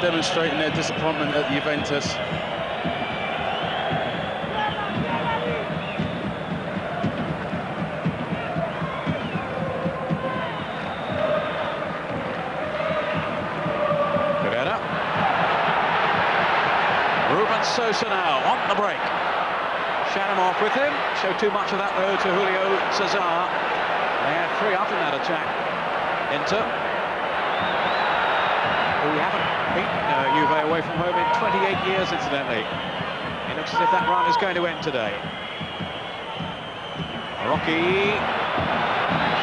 demonstrating their disappointment at Juventus. Sosa now on the break. Shalimov with him. Showed too much of that though to Julio Cesar. They had 3 up in that attack. Inter, who haven't beaten Juve away from home in 28 years, incidentally. It looks as if that run is going to end today. Rocky.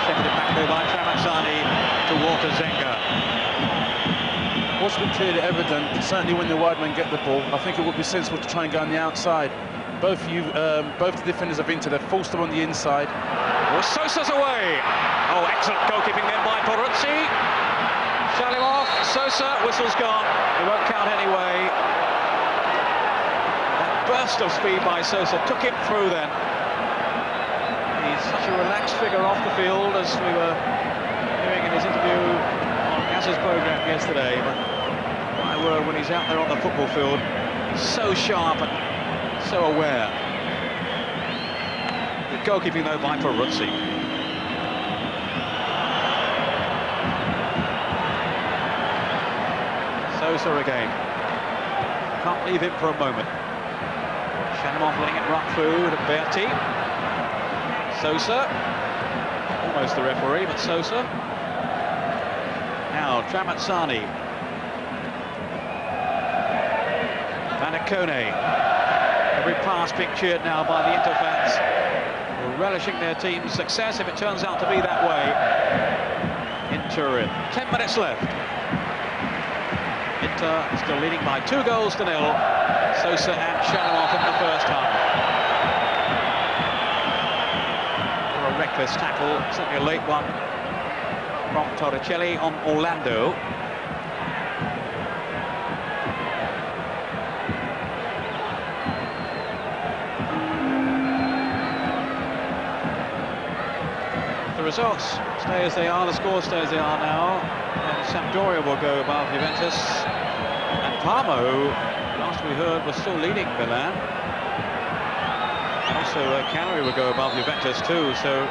Shepherded back though by Tramazzani to Walter Zenga. What's been clearly evident, certainly when the wide men get the ball, I think it would be sensible to try and go on the outside. Both the defenders of Inter, they've forced them on the inside. Well, Sosa's away. Oh, excellent goalkeeping then by Peruzzi. Shalimov, Sosa, whistle's gone. It won't count anyway. That burst of speed by Sosa took him through then. He's such a relaxed figure off the field, as we were hearing in his interview on Gazza's programme yesterday. But my word, when he's out there on the football field, so sharp and so aware. Good goalkeeping though by Peruzzi. Sosa again. Can't leave him for a moment. Shalimov letting it run through to Berti. Sosa. Almost the referee, but Sosa. Now Tramazzani. Vanacone. Every pass being cheered now by the Inter fans, who are relishing their team's success if it turns out to be that way in Turin. 10 minutes left. Inter still leading by 2 goals to 0. Sosa and Shalimov in the first half. A reckless tackle, certainly a late one from Torricelli on Orlando. The results stay as they are, the scores stay as they are now, and Sampdoria will go above Juventus, and Parma, who last we heard was still leading Milan, and also Cagliari will go above Juventus too, so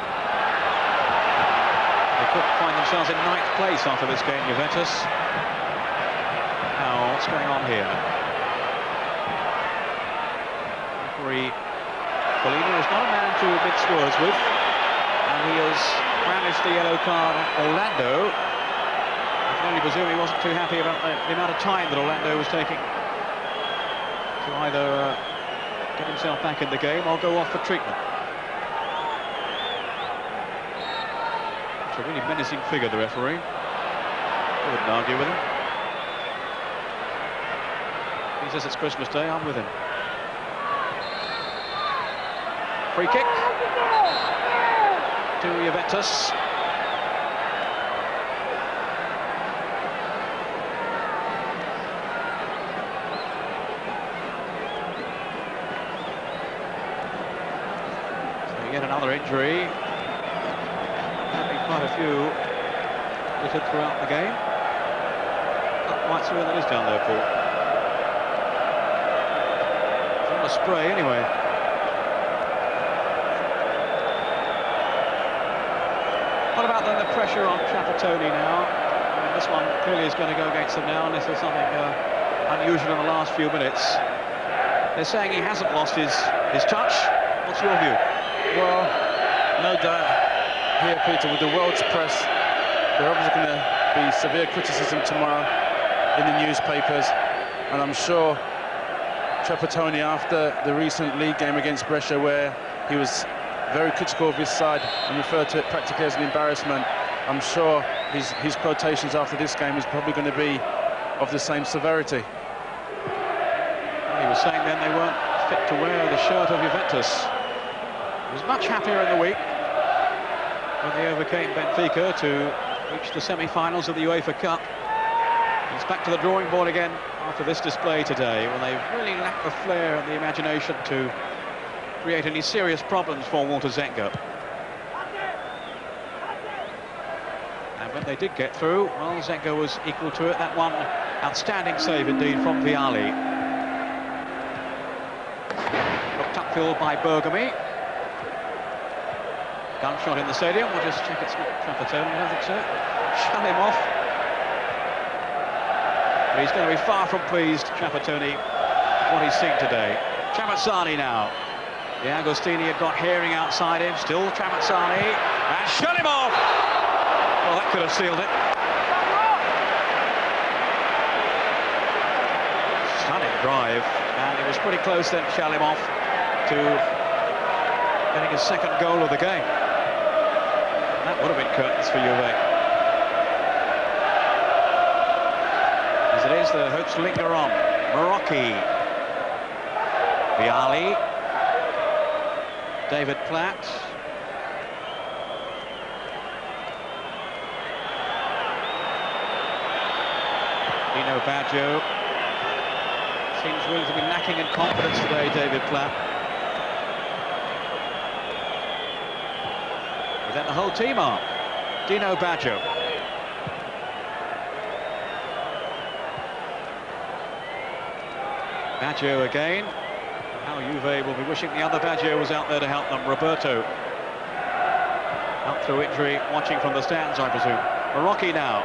they could find themselves in 9th place after this game, Juventus. Now, what's going on here? Referee Foligno is not a man to mix words with, and he has brandished the yellow card at Orlando. I can only presume he wasn't too happy about the amount of time that Orlando was taking to either get himself back in the game or go off for treatment. It's a really menacing figure, the referee. I wouldn't argue with him. He says it's Christmas Day, I'm with him. Free kick to Juventus. So yet another injury. Having quite a few littered throughout the game. Not quite sure that is down there, Paul. It's not a spray anyway. What about then the pressure on Trapattoni now? I mean, this one clearly is going to go against him now, unless there's something unusual in the last few minutes. They're saying he hasn't lost his touch. What's your view? Well, no doubt here, Peter, with the world's press, there obviously going to be severe criticism tomorrow in the newspapers, and I'm sure Trapattoni, after the recent league game against Brescia, where he was very critical of his side and referred to it practically as an embarrassment, I'm sure his quotations after this game is probably going to be of the same severity. Well, he was saying then they weren't fit to wear the shirt of Juventus. He was much happier in the week when they overcame Benfica to reach the semi-finals of the UEFA Cup. He's back to the drawing board again after this display today, when they really lacked the flair and the imagination to create any serious problems for Walter Zenga. And when they did get through, well, Zenga was equal to it. That one outstanding save indeed from Vialli. Looked upfield by Bergami. Gunshot in the stadium. We'll just check it's not Trapattoni. I don't think so. Shut him off. But he's going to be far from pleased, Trapattoni, with what he's seen today. Trapattoni now. The Agostini had got Hearing outside him. Still Trapattoni. And shut him off! Well, that could have sealed it. Stunning drive. And it was pretty close then, Shalimov, to getting his second goal of the game. That would have been curtains for Juve. As it is, the hopes linger on. Marocchi. Vialli. David Platt. Dino Baggio. Seems really to be lacking in confidence today, David Platt. But then the whole team are. Dino Baggio. Baggio again. Now Juve will be wishing the other Baggio was out there to help them. Roberto. Out through injury, watching from the stands, I presume. Marocchi now.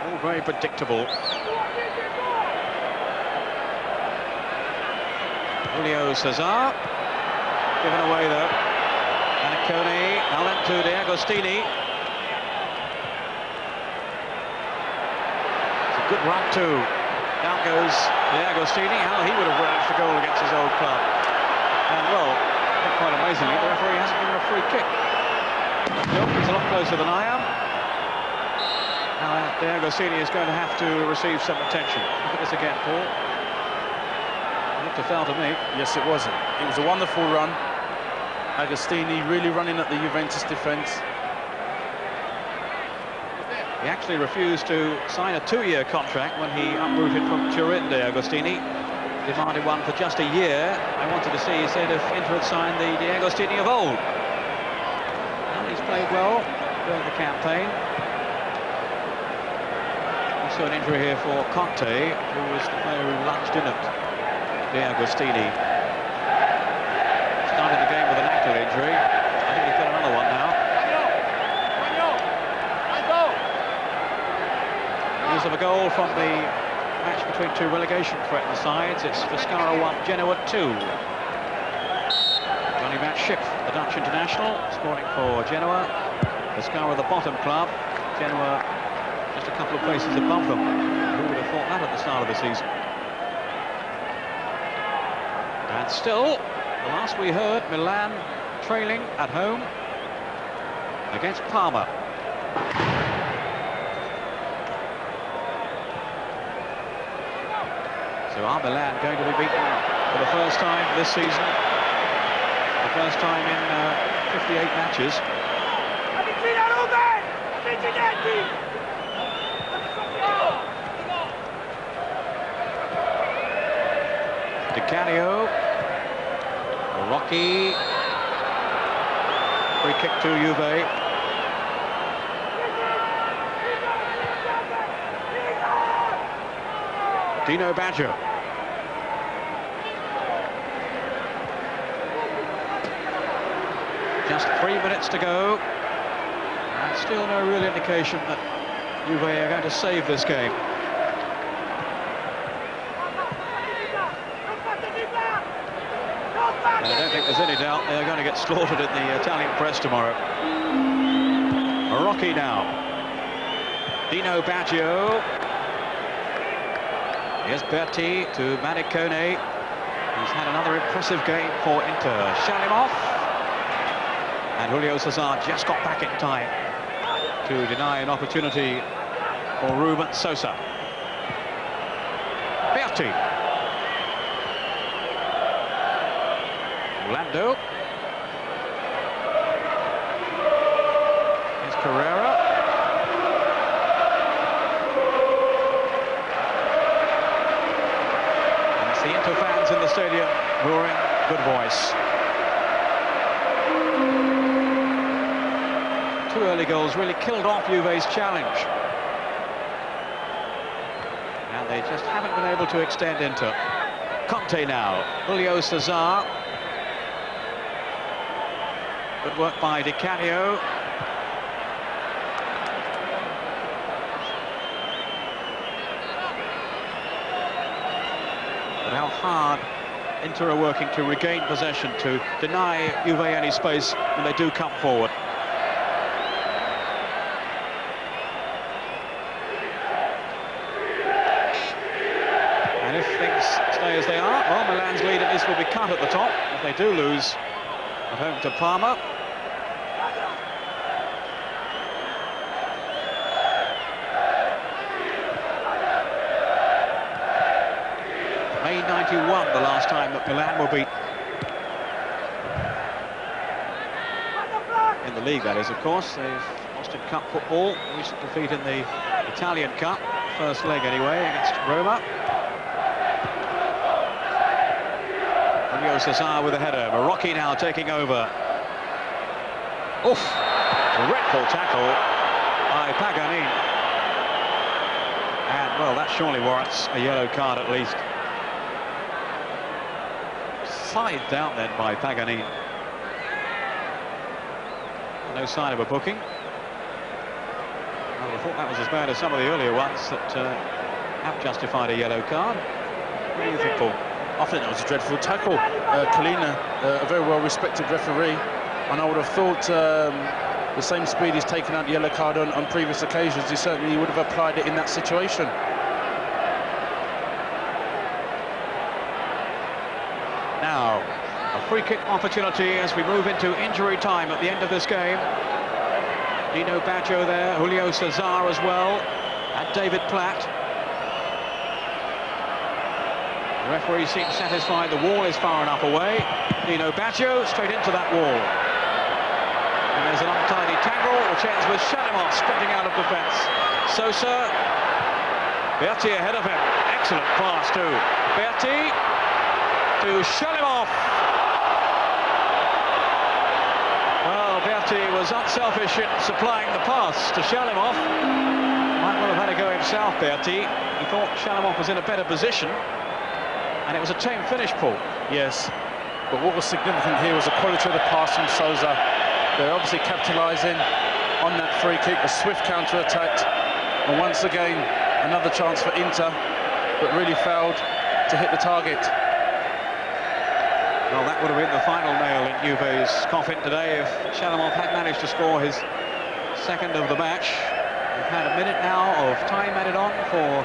All very predictable. Julio Cesar. Given away though. Annacone. Allen to De Agostini. It's a good run too. Down goes De Agostini. How he would have relished the goal against his old club. And well, not quite amazingly, the referee hasn't given a free kick. He's a lot closer than I am. Now De Agostini is going to have to receive some attention. Look at this again, Paul. It looked a foul to me. Yes, it wasn't. It was a wonderful run. Agostini really running at the Juventus defence. He actually refused to sign a 2-year contract when he uprooted from Turin, De Agostini. Demanded one for just a year. I wanted to see, he said, if Inter had signed the De Agostini of old. Well, he's played well during the campaign. Also an injury here for Conte, who was the player who lunged in at De Agostini. Started the game with an ankle injury. I think he's got another one now. News of a goal from the match between two relegation-threatened sides. It's Pescara 1, Genoa 2. Johnny Matt Schick, the Dutch international, scoring for Genoa. Pescara, the bottom club. Genoa just a couple of places above them. Who would have thought that at the start of the season? And still, the last we heard, Milan trailing at home against Parma. So are Milan going to be beaten for the first time this season? The first time in 58 matches. Di Canio. Rocky. Free kick to Juve. Dino Baggio. Just 3 minutes to go. And still no real indication that Juve are going to save this game. And I don't think there's any doubt they're going to get slaughtered in the Italian press tomorrow. Rocky now. Dino Baggio. Here's Berti to Manicone. He's had another impressive game for Inter. Shalimov. And Julio Cesar just got back in time to deny an opportunity for Ruben Sosa. Berti. Lando. Here's Carrera. And it's the Inter fans in the stadium roaring good voice. 2 early goals really killed off Juve's challenge. And they just haven't been able to extend Inter. Conte now. Julio Cesar. Good work by Di Canio. But how hard Inter are working to regain possession, to deny Juve any space when they do come forward. And if things stay as they are, well, Milan's lead at least will be cut at the top. If they do lose at home to Parma. May 91, the last time that Milan were beaten. In the league, that is, of course. They've lost in cup football. Recent defeat in the Italian Cup. First leg, anyway, against Roma. Julio Cesar with a header. Marocchi now taking over. Oof! Dreadful tackle by Paganin. And, well, that surely warrants a yellow card at least. Scythed out then by Paganin. No sign of a booking. Well, I thought that was as bad as some of the earlier ones that have justified a yellow card. What do you think, Paul? I think that was a dreadful tackle. Kalina, a very well-respected referee, and I would have thought the same speed he's taken out the yellow card on previous occasions, he certainly would have applied it in that situation. Now, a free kick opportunity as we move into injury time at the end of this game. Dino Baggio there, Julio Cesar as well, and David Platt. The referee seems satisfied the wall is far enough away. Dino Baggio straight into that wall. And there's an untidy tangle, which ends with Shalimov sprinting out of defence. Sosa, Berti ahead of him. Excellent pass to Berti, to Shalimov. Well, Berti was unselfish in supplying the pass to Shalimov. Might well have had a go himself, Berti. He thought Shalimov was in a better position. And it was a tame finish, Paul. Yes, but what was significant here was the quality of the pass from Sosa. They're obviously capitalising on that free kick, a swift counter-attack. And once again, another chance for Inter, but really failed to hit the target. Well, that would have been the final nail in Juve's coffin today if Shalimov had managed to score his second of the match. We've had a minute now of time added on for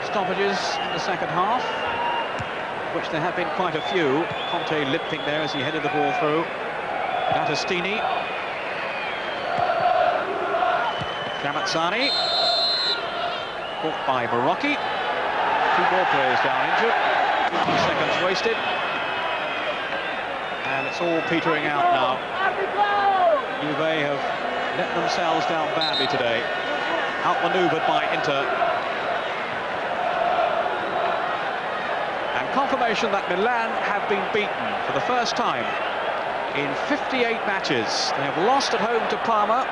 stoppages in the second half, which there have been quite a few. Conte limping there as he headed the ball through. Battistini. Jamazzani. Caught by Marocchi. 2 more players down injured. 2 seconds wasted. And it's all petering out now. Juve have let themselves down badly today. Outmaneuvered by Inter. And confirmation that Milan have been beaten for the first time in 58 matches. They have lost at home to Parma.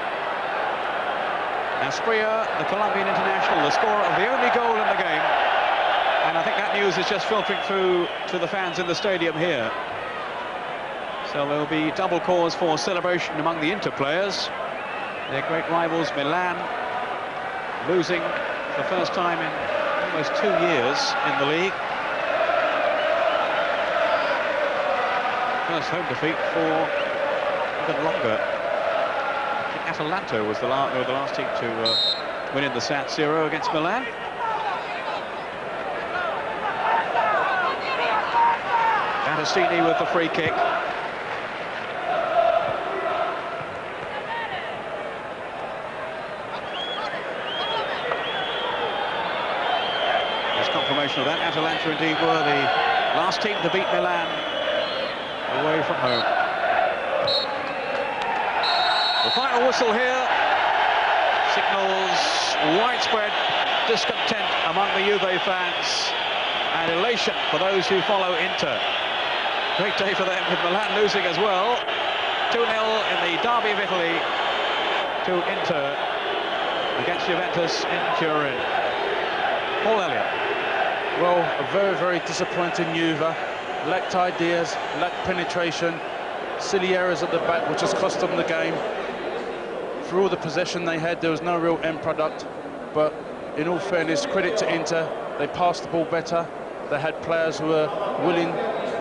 Asprilla, the Colombian international, the scorer of the only goal in the game. And I think that news is just filtering through to the fans in the stadium here. So there will be double cause for celebration among the Inter players. Their great rivals Milan losing for the first time in almost 2 years in the league. First home defeat for even longer. I think Atalanta was the last team to win in the San Siro against Milan. Battistini with the free kick. There's confirmation of that. Atalanta indeed were the last team to beat Milan away from home. The final whistle here signals widespread discontent among the Juve fans and elation for those who follow Inter. Great day for them, with Milan losing as well. 2-0 in the derby of Italy to Inter against Juventus in Turin. Paul Elliott. Well, a very, very disappointing Juve. Lacked ideas, lacked penetration, silly errors at the back, which has cost them the game. For all the possession they had, there was no real end product. But in all fairness, credit to Inter, they passed the ball better. They had players who were willing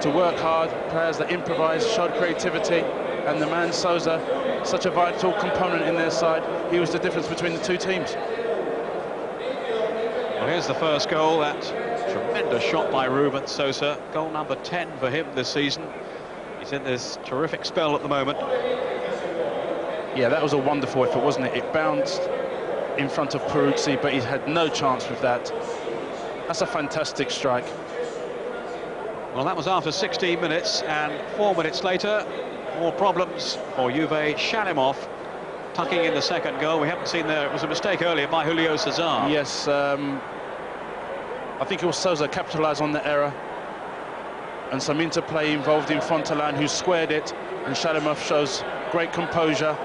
to work hard, players that improvised, showed creativity, and the man Sousa, such a vital component in their side, he was the difference between the 2 teams. Well, here's the first goal. That tremendous shot by Ruben Sosa, goal number 10 for him this season. He's in this terrific spell at the moment. Yeah, that was a wonderful effort, wasn't it? It bounced in front of Peruzzi, but he had no chance with that. That's a fantastic strike. Well, that was after 16 minutes, and 4 minutes later, more problems for Juve. Shalimov tucking in the second goal. We haven't seen there. It was a mistake earlier by Julio Cesar. Yes, I think it was Sousa capitalised on the error, and some interplay involved in Fontalan, who squared it, and Shalimov shows great composure.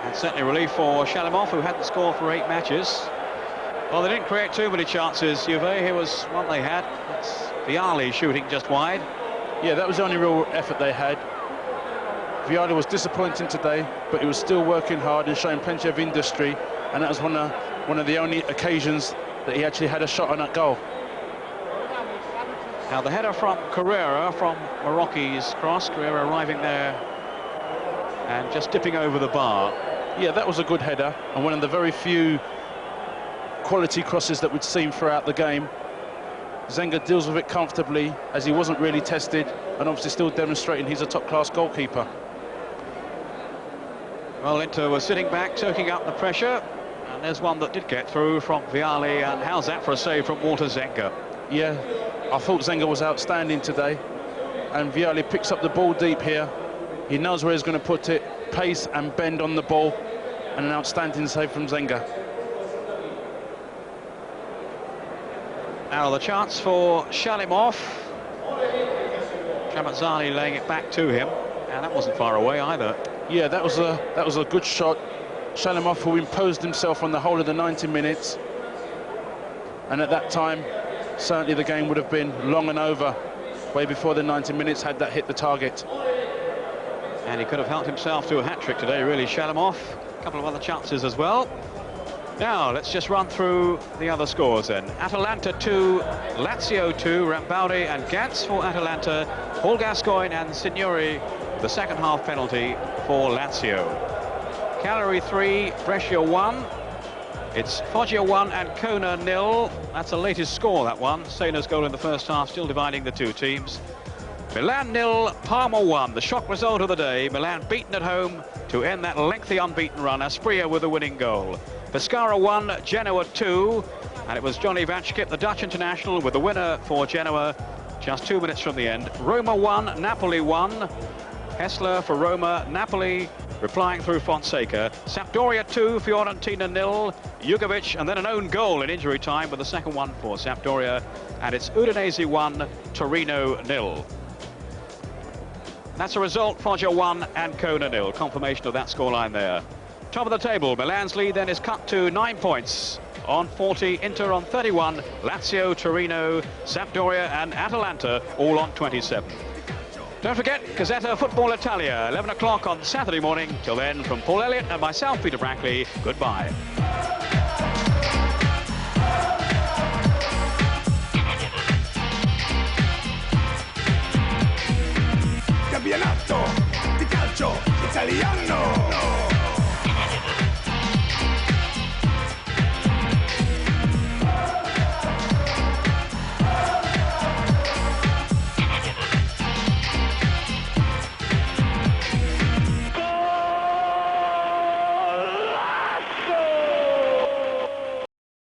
And certainly relief for Shalimov, who hadn't scored for 8 matches. Well, they didn't create too many chances, Juve. Here was one they had. That's Vialli shooting just wide. Yeah, that was the only real effort they had. Vialli was disappointing today, but he was still working hard and showing plenty of industry, and that was one of the only occasions that he actually had a shot on that goal. Now the header from Carrera, from Marocchi's cross. Carrera arriving there and just dipping over the bar. Yeah, that was a good header, and one of the very few quality crosses that we'd seen throughout the game. Zenga deals with it comfortably, as he wasn't really tested, and obviously still demonstrating he's a top-class goalkeeper. Well, Inter was sitting back, soaking up the pressure, and there's one that did get through from Vialli, and how's that for a save from Walter Zenga? Yeah, I thought Zenga was outstanding today, and Vialli picks up the ball deep here. He knows where he's going to put it, pace and bend on the ball, and an outstanding save from Zenga. Now the chance for Shalimov. Trapazzani laying it back to him, and that wasn't far away either. Yeah, that was a good shot. Shalimov, who imposed himself on the whole of the 90 minutes, and at that time certainly the game would have been long and over way before the 90 minutes had that hit the target. And he could have helped himself to a hat-trick today, really, Shalimov. A couple of other chances as well. Now, let's just run through the other scores then. Atalanta 2, Lazio 2, Rambaudi and Gantz for Atalanta, Paul Gascoigne and Signori, the second half penalty for Lazio. Cagliari 3, Brescia 1. It's Foggia 1 and Kona 0. That's the latest score, that one. Sena's goal in the first half, still dividing the 2 teams. Milan 0, Parma 1. The shock result of the day. Milan beaten at home to end that lengthy unbeaten run. Asprilla with the winning goal. Pescara 1, Genoa 2. And it was Johnny Vatchkip, the Dutch international, with the winner for Genoa just 2 minutes from the end. Roma 1, Napoli 1. Hessler for Roma, Napoli replying through Fonseca. Sampdoria 2, Fiorentina 0. Jugovic, and then an own goal in injury time with the second one for Sampdoria. And it's Udinese 1, Torino 0. That's a result, Foggia 1 and Kona 0. Confirmation of that scoreline there. Top of the table, Milan's lead then is cut to 9 points on 40, Inter on 31, Lazio, Torino, Sampdoria and Atalanta all on 27. Don't forget, Gazzetta Football Italia, 11 o'clock on Saturday morning. Till then, from Paul Elliott and myself, Peter Brackley, goodbye. Campionato di calcio italiano.